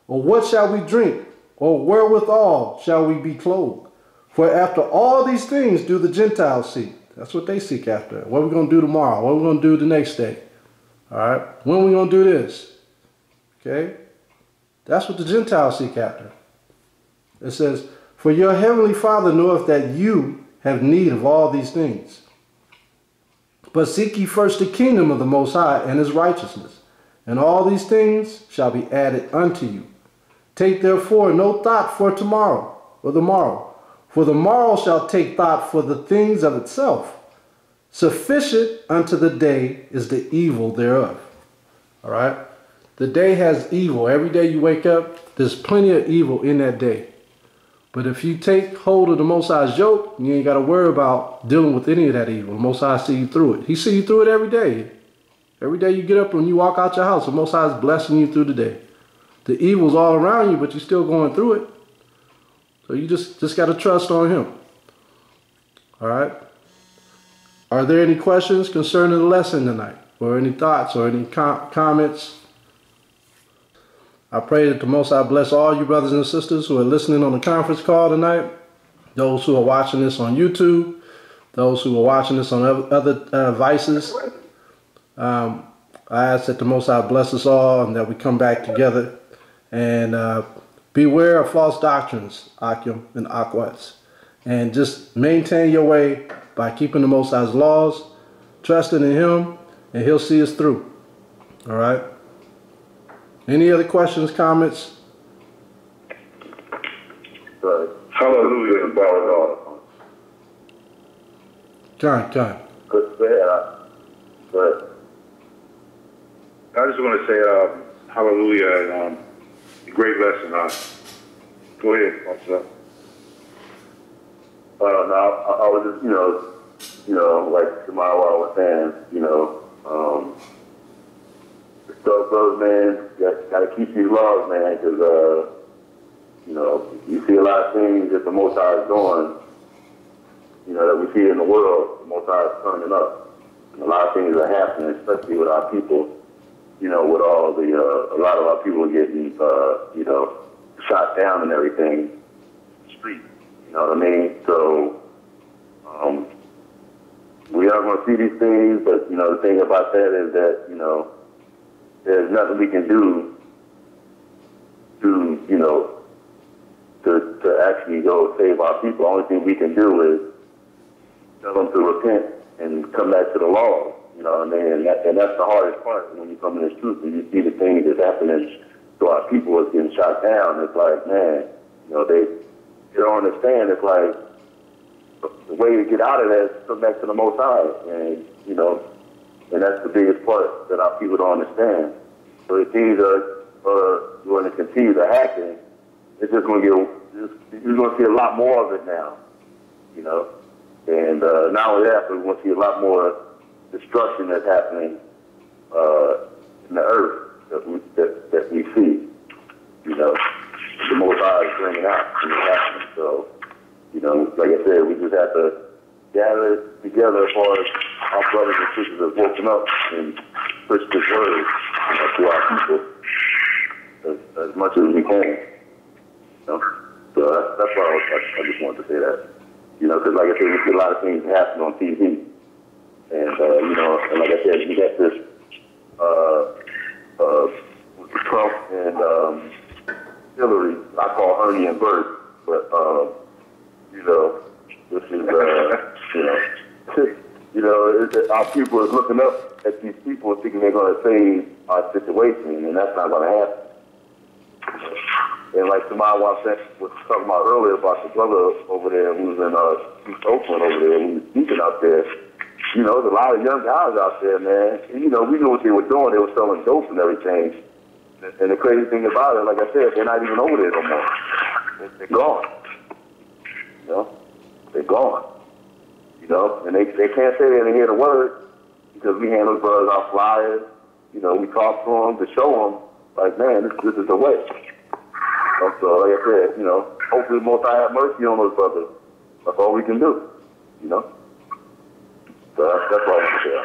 Or what shall we drink? Or wherewithal shall we be clothed? For after all these things do the Gentiles seek. That's what they seek after. What are we going to do tomorrow? What are we going to do the next day? All right? When are we going to do this? Okay? That's what the Gentiles seek after. It says, for your heavenly Father knoweth that you have need of all these things. But seek ye first the kingdom of the Most High and His righteousness, and all these things shall be added unto you. Take therefore no thought for tomorrow, or the morrow. For the morrow shall take thought for the things of itself. Sufficient unto the day is the evil thereof. All right? The day has evil. Every day you wake up, there's plenty of evil in that day. But if you take hold of the Most High's yoke, you ain't got to worry about dealing with any of that evil. The Most High see you through it. He see you through it every day. Every day you get up and you walk out your house, the Most High is blessing you through the day. The evil's all around you, but you're still going through it. So you just got to trust on Him. All right? Are there any questions concerning the lesson tonight? Or any thoughts or any comments? I pray that the Most High bless all you brothers and sisters who are listening on the conference call tonight. Those who are watching this on YouTube. Those who are watching this on other devices. I ask that the Most High bless us all and that we come back together. And beware of false doctrines, Akim and Akwats. And just maintain your way by keeping the Most High's laws, trusting in Him, and He'll see us through. All right? Any other questions, comments? Right. Hallelujah and bow John. Good. But I just want to say hallelujah and great lesson. Go ahead, officer. No, I was just, like YAHAWAH was saying, so, brothers, man, gotta keep these laws, man, because, you see a lot of things that the Most High is doing, that we see in the world. The Most High is turning up. And a lot of things are happening, especially with our people, with all the, a lot of our people getting, shot down and everything in the street. You know what I mean? So, we are going to see these things, but, the thing about that is that, there's nothing we can do to actually go save our people. The only thing we can do is tell them to repent and come back to the law. You know what I mean? And that's the hardest part when you come in this truth. When you see the things that's happening to our people is getting shot down, it's like, man, they don't understand. It's like the way to get out of that is to come back to the Most High. And, and that's the biggest part that our people don't understand. So if things are going to continue to happen, it's just going to you're going to see a lot more of it now, And not only that, but we're going to see a lot more destruction that's happening in the earth that we see, the Most High is bringing out and it's happening. So, like I said, we just have to gather together as far as our brothers and sisters have woken up and push this word to our people as much as we can. So that's why I just wanted to say that. Because like I said, we see a lot of things happen on TV. And, and like I said, we got this with Trump and Hillary, I call Ernie and Bert, but, this is, our people is looking up at these people thinking they're going to save our situation, and that's not going to happen. And like Samad was talking about earlier about the brother over there who's in East Oakland over there, who was speaking out there, there's a lot of young guys out there, man. And, we knew what they were doing. They were selling dope and everything. And the crazy thing about it, like I said, they're not even over there no more. They're gone. They're gone. And they can't say they didn't hear the word because we hand those brothers our flyers. We talk to them to show them, like, man, this is the way. So, like I said, hopefully the Most High have mercy on those brothers. That's all we can do, So that's all I want to say.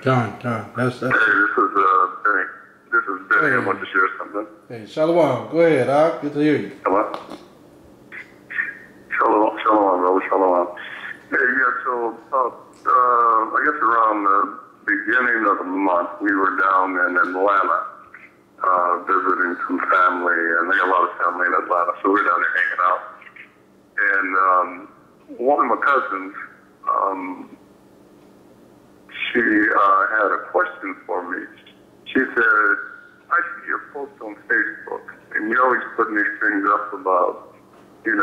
John, that's. Hey, this is Benny. I want to share something. Hey, Shalom. Go ahead, good to hear you. Hello? Shalom, brother. Shalom. Hey, yeah, so I guess around the beginning of the month, we were down in Atlanta visiting some family, and they got a lot of family in Atlanta, so we were down there hanging out. And one of my cousins, she had a question for me. She said, I see your post on Facebook, and you're always putting these things up about, it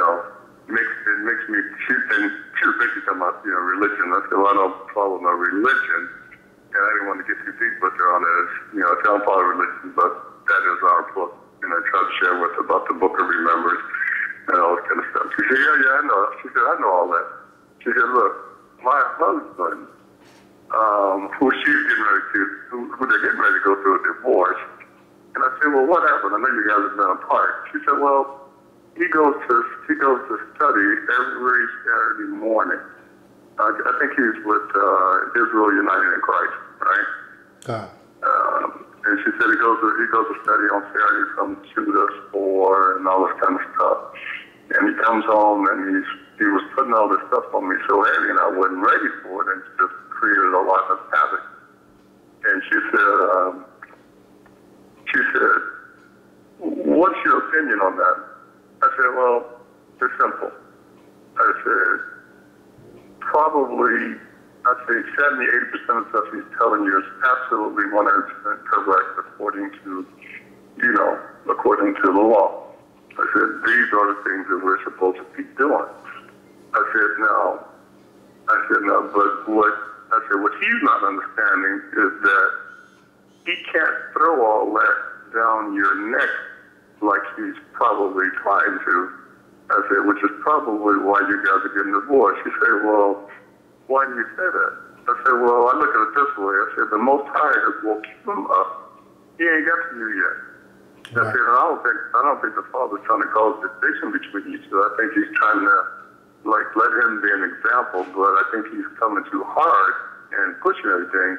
makes me, she was basically talking about, religion. I said, well, I don't follow no religion, and I didn't want to get too deep with her on it. I don't follow religion, but that is our book, and I tried to share with her about the Book of Remembrance and all that kind of stuff. She said, yeah, I know. She said, I know all that. She said, look, my husband, who they're getting ready to go through a divorce. And I said, well, what happened? I know you guys have been apart. She said, well, he goes to study every Saturday morning. I think he's with Israel United in Christ, right? God. And she said he goes to study on Saturday from 2 to 4 and all this kind of stuff. And he comes home and he was putting all this stuff on me so heavy, and I wasn't ready for it, and it just created a lot of havoc. And she said, what's your opinion on that? I said, well, it's simple. I said, probably, I'd say 70-80% of stuff he's telling you is absolutely 100% correct according to the law. I said, these are the things that we're supposed to be doing. I said, no, but what he's not understanding is that he can't throw all that down your neck like he's probably trying to, I said, which is probably why you guys are getting divorced. She said, well, why do you say that? I said, well, I look at it this way. I said, the Most High has woke him up. He ain't got to you yet. I said, I don't think the Father's trying to cause distinction between you two. I think he's trying to, like, let him be an example, but I think he's coming too hard and pushing everything.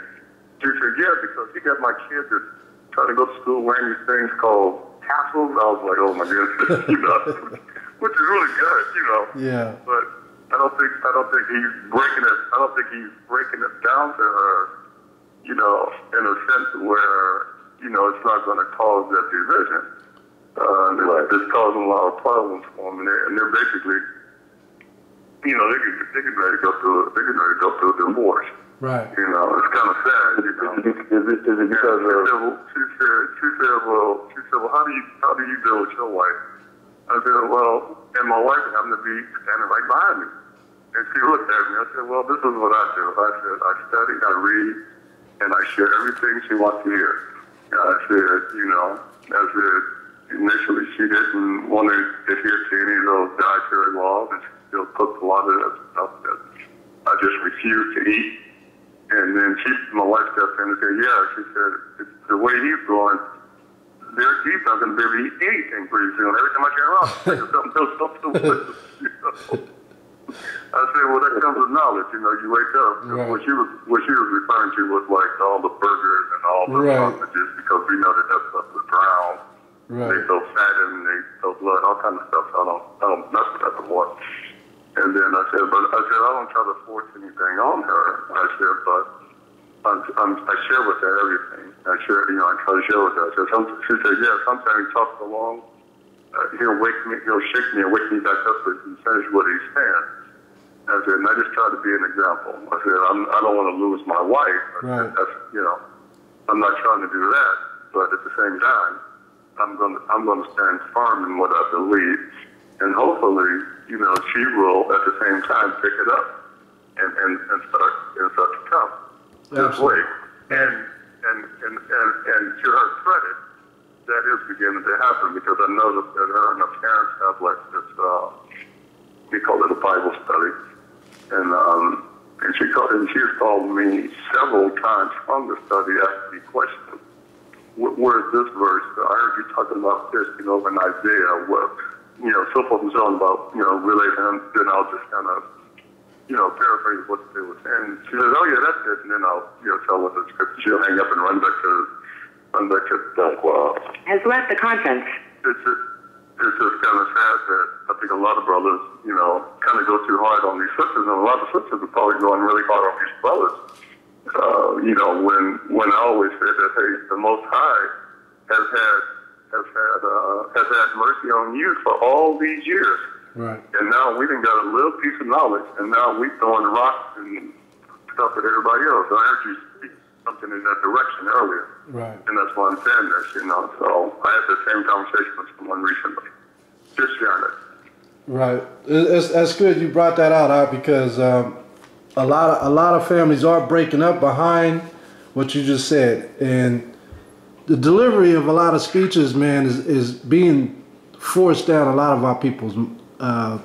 She said, yeah, because he got my kids that try to go to school wearing these things called tassels. I was like, oh my goodness, you know, which is really good, you know. Yeah. But I don't think he's breaking it. I don't think he's breaking it down to her, you know, in a sense where, you know, it's not going to cause that division. It's causing a lot of problems for them, and they're basically, you know, they can ready to go through a divorce. Right. You know, it's kind of sad. You know, Is it because she said, well, how do you deal with your wife? I said, well, and my wife happened to be standing right behind me, and she looked at me. I said, well, this is what I do. I said, I study, I read, and I share everything she wants to hear. I said, you know, I said, initially she didn't want to adhere to any of those dietary laws, and she still cooked a lot of that stuff that I just refused to eat. And then my wife stepped in and said, yeah, she said, the way he's going, he's not going to be able to eat anything pretty soon. Every time I turn around, something else. I said, well, that comes with knowledge. You know, you wake up. Right. What she was referring to was like all the burgers and all the sausages, because we know that stuff is brown. Right. They throw fat in, they throw blood, all kinds of stuff. So I don't mess with that anymore. And then I said, I don't try to force anything on her. I said, but I share with her everything. I try to share with her. She said, yeah, sometimes he talks so long, he'll shake me and wake me back up so he can finish what he's saying. I said, and I just try to be an example. I said, I don't want to lose my wife. Right. That's, you know, I'm not trying to do that, but at the same time, I'm going to stand firm in what I believe, and hopefully, you know, she will at the same time pick it up and start to come this way. And to her credit, that is beginning to happen, because I know that her and her parents have like this, we call it a Bible study, and she has called me several times from the study asking me questions. Where is this verse? I heard you talking about this, you know, in Isaiah, what, you know, so forth and so on about, you know, relating, then I'll just kind of, you know, paraphrase what they were saying. She says, oh yeah, that's it, and then I'll, you know, tell her the scripture. She'll hang up and run back to Has left the conference. It's just kind of sad that I think a lot of brothers, you know, kind of go too hard on these sisters, and a lot of sisters are probably going really hard on these brothers. You know, when I always said that, hey, the Most High has had mercy on you for all these years. Right. And now we done got a little piece of knowledge, and now we throwing rocks and stuff at everybody else. I heard you speak something in that direction earlier. Right. And that's why I'm saying this, you know. So I had the same conversation with someone recently. Just sharing it. Right. That's good you brought that out, because a lot of families are breaking up behind what you just said, and the delivery of a lot of speeches, man, is being forced down a lot of our people's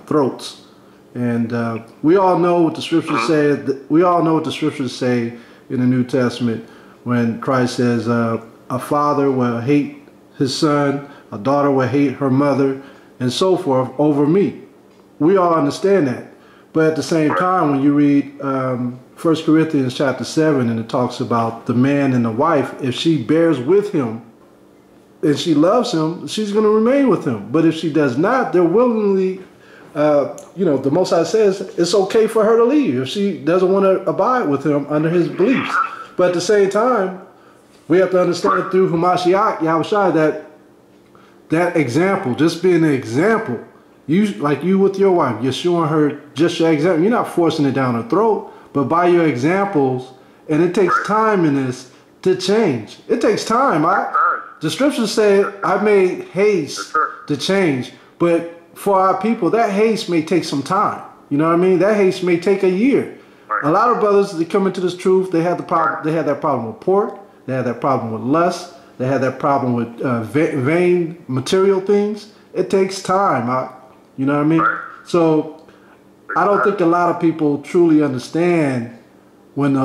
throats. And we all know what the scriptures say. We all know what the scriptures say in the New Testament when Christ says, a father will hate his son, a daughter will hate her mother, and so forth over me. We all understand that. But at the same time, when you read 1 Corinthians chapter 7, and it talks about the man and the wife, if she bears with him and she loves him, she's going to remain with him. But if she does not, they're willingly, you know, the Most High says it's okay for her to leave if she doesn't want to abide with him under his beliefs. But at the same time, we have to understand through Hamashiach, YAHAWAH, that example, just being an example, like you with your wife, you're showing her just your example. You're not forcing it down her throat, but by your examples, and it takes time in this to change. It takes time. The scriptures say, I made haste to change, but for our people, that haste may take some time. You know what I mean? That haste may take a year. A lot of brothers that come into this truth, they have the problem. They have that problem with pork. They have that problem with lust. They have that problem with vain material things. It takes time. You know what I mean? Right. So I don't think a lot of people truly understand when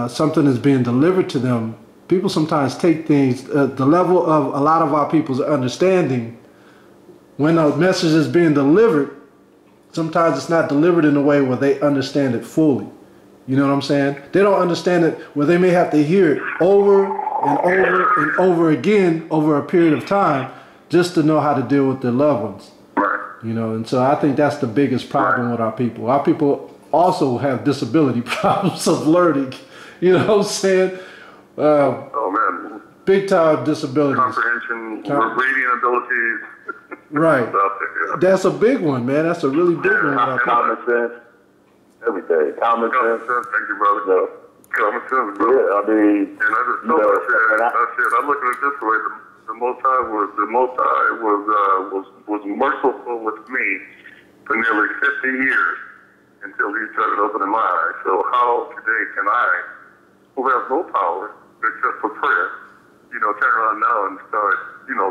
something is being delivered to them. People sometimes take things, the level of a lot of our people's understanding, when a message is being delivered, sometimes it's not delivered in a way where they understand it fully. You know what I'm saying? They don't understand it where they may have to hear it over and over and over again over a period of time just to know how to deal with their loved ones. Right. You know, and so I think that's the biggest problem with our people. Our people also have disability problems of learning. You know what I'm saying? Oh man. Big time disabilities. Comprehension, reading abilities. Right. Yeah. That's a big one, man. That's a really big one. Common sense. Everything. Common sense. Thank you, brother. So, Common sense, bro. yeah, I mean, And I just told I look at it this way: the Most High was merciful with me for nearly 50 years until He started opening my eyes. So how today can I, who have no power except for prayer, turn around now and start,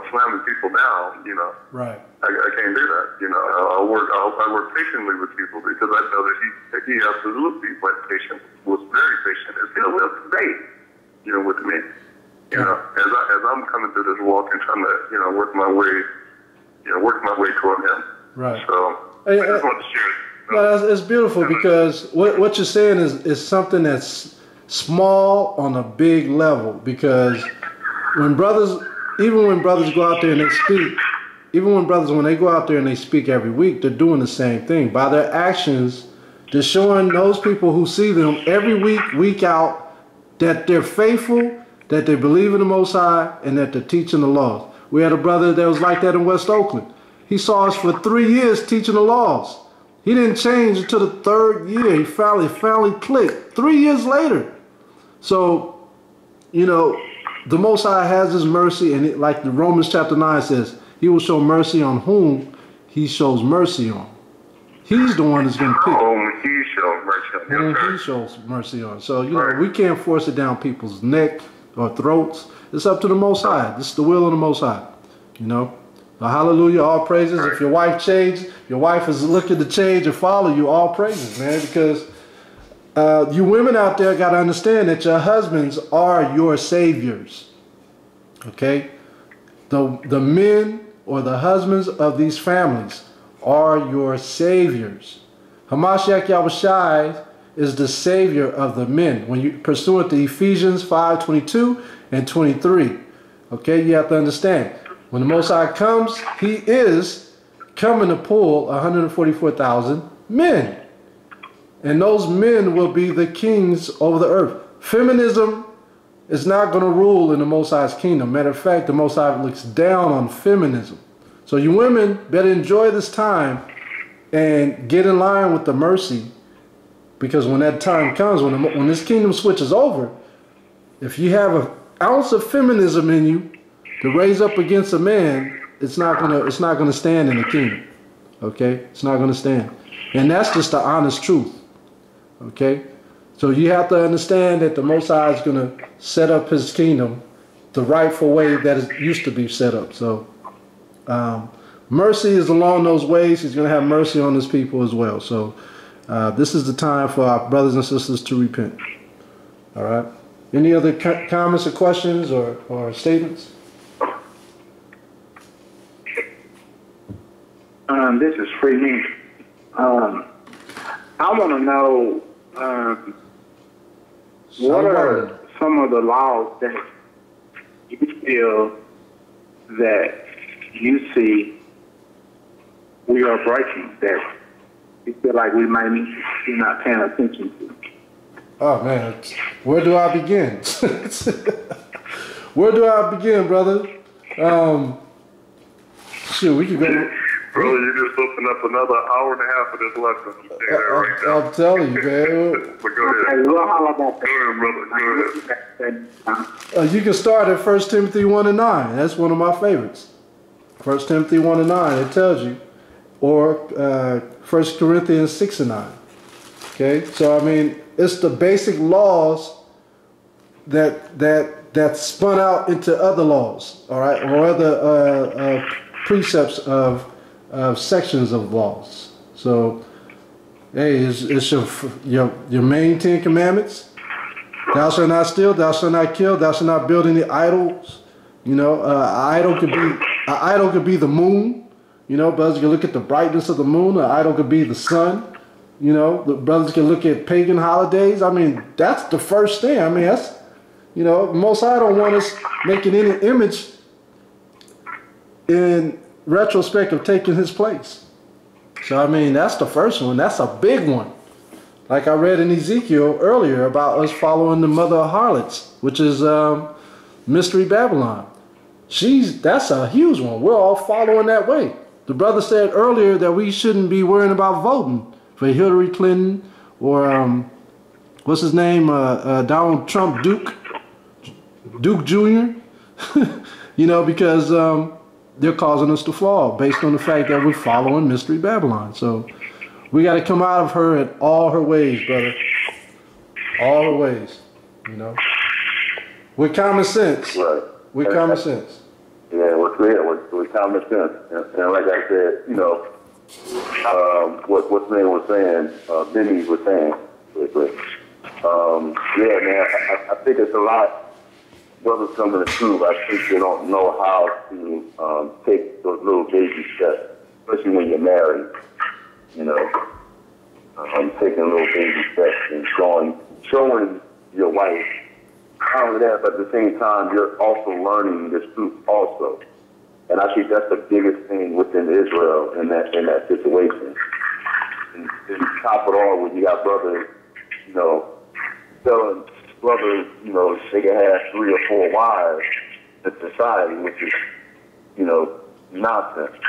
slamming people down? Right. I can't do that. I work patiently with people because I know that he absolutely was patient, was very patient, and still is today, with me. As I'm coming through this walk and trying to, work my way toward him. Right. So I just want to share it. No, it's beautiful because what you're saying is something that's small on a big level, because when brothers go out there and they speak, when they go out there and they speak every week, they're doing the same thing. By their actions, they're showing those people who see them every week, week out, that they're faithful, that they believe in the Most High, and that they're teaching the laws. We had a brother that was like that in West Oakland. He saw us for 3 years teaching the laws. He didn't change until the 3rd year. He finally clicked 3 years later. So, the Most High has His mercy, and like the Romans chapter 9 says, He will show mercy on whom He shows mercy on. He's the one that's going to pick. Whom He shows mercy on. Whom He shows mercy on. So, we can't force it down people's neck or throats. It's up to the Most High. This is the will of the Most High. Hallelujah, all praises. If your wife changed, your wife is looking to change or follow you, all praises, man, because you women out there got to understand that your husbands are your saviors. Okay? The men or the husbands of these families are your saviors. Hamashiach Yahawaah is the savior of the men. When you pursuant to Ephesians 5:22 and 23. Okay, you have to understand. When the Most High comes, He is coming to pull 144,000 men. And those men will be the kings over the earth. Feminism is not going to rule in the Most High's kingdom. Matter of fact, the Most High looks down on feminism. So you women better enjoy this time and get in line with the mercy, because when that time comes, when this kingdom switches over, if you have an ounce of feminism in you to raise up against a man, it's not gonna stand in the kingdom. Okay, it's not gonna stand, and that's just the honest truth. Okay, so you have to understand that the Most High is gonna set up His kingdom the rightful way that it used to be set up. So mercy is along those ways. He's gonna have mercy on His people as well. So this is the time for our brothers and sisters to repent. All right. Any other comments or questions or statements? This is Freeman. I want to know what are some of the laws that you feel that you see we are breaking, that you feel like we might be not paying attention to? Oh man, where do I begin? Where do I begin, brother? Shoot, we could go. Brother, you just opened up another hour and a half of this lesson. I'm telling you, man. But go ahead. We'll holler about that. Go ahead, brother. Go ahead. You can start at 1 Timothy 1:9. That's one of my favorites. 1 Timothy 1:9. It tells you, or 1 Corinthians 6:9. Okay, so I mean, it's the basic laws that spun out into other laws, all right, or other precepts of sections of laws. So, hey, it's your main 10 commandments. Thou shalt not steal, thou shalt not kill, thou shalt not build any idols. You know, an idol could be the moon. You know, brothers can look at the brightness of the moon. An idol could be the sun. You know, the brothers can look at pagan holidays. I mean, that's the first thing. I mean, that's, you know, Most High don't want us making any image in retrospect of taking his place. So, I mean, that's the first one. That's a big one. Like I read in Ezekiel earlier about us following the mother of harlots, which is Mystery Babylon. That's a huge one. We're all following that way. The brother said earlier that we shouldn't be worrying about voting for Hillary Clinton or what's his name, Donald Trump, Duke Jr. You know, because they're causing us to fall based on the fact that we're following Mystery Babylon. So we got to come out of her in all her ways, brother. All her ways, you know. With common sense. Right. With common sense. Yeah, with common sense. And like I said, you know, what's name was saying, Benny was saying, yeah, man, I think it's a lot. Brothers come to the truth. I think they don't know how to take those little baby steps, especially when you're married. You know, taking little baby steps and showing your wife. Not only that, but at the same time, you're also learning this truth also. And I think that's the biggest thing within Israel in that situation. And top it all, when you got brothers, you know, telling brothers, you know, they can have 3 or 4 wives in society, which is, you know, nonsense.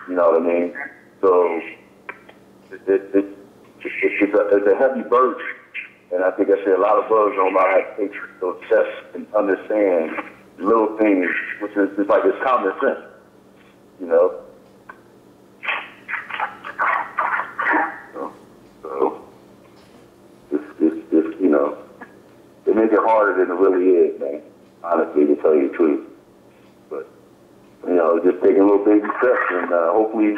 You know what I mean? So it's a heavy burden. And I think I said a lot of brothers don't know how to take those steps and understand little things, which is just like it's common sense, you know. So it's you know, they make it harder than it really is, man. Honestly, to tell you the truth. But you know, just taking little baby steps, and hopefully,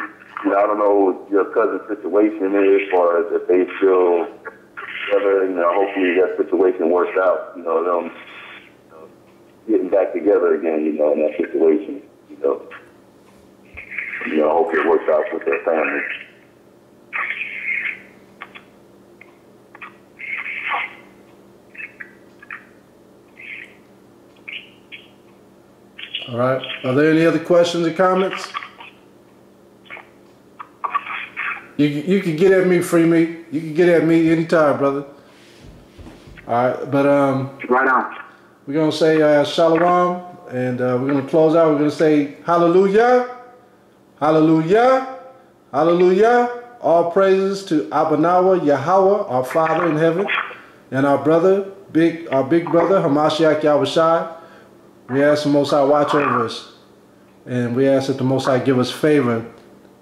you know, I don't know what your cousin's situation is, or if they feel. Together, you know, hopefully that situation works out, you know, them getting back together again, you know, in that situation, you know, hopefully it works out with their family. All right. Are there any other questions or comments? You can get at me, free me. You can get at me anytime, brother. All right, but right on. We're gonna say shalom, and we're gonna close out. We're gonna say hallelujah, hallelujah, hallelujah. All praises to Abanawa, YAHAWAH, our Father in heaven, and our big brother Hamashiach Yahushua. We ask the Most High watch over us, and we ask that the Most High give us favor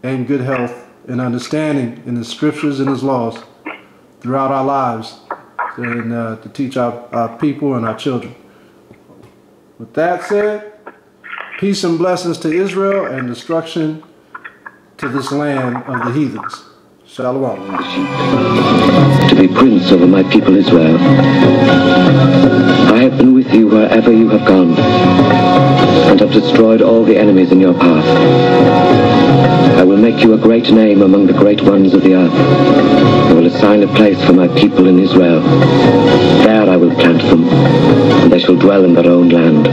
and good health and understanding in the scriptures and his laws throughout our lives, and to teach our people and our children. With that said, peace and blessings to Israel and destruction to this land of the heathens. Shalom. To be prince over my people Israel. I have been with you wherever you have gone, and have destroyed all the enemies in your path. I will make you a great name among the great ones of the earth. I will assign a place for my people in Israel. There I will plant them, and they shall dwell in their own land.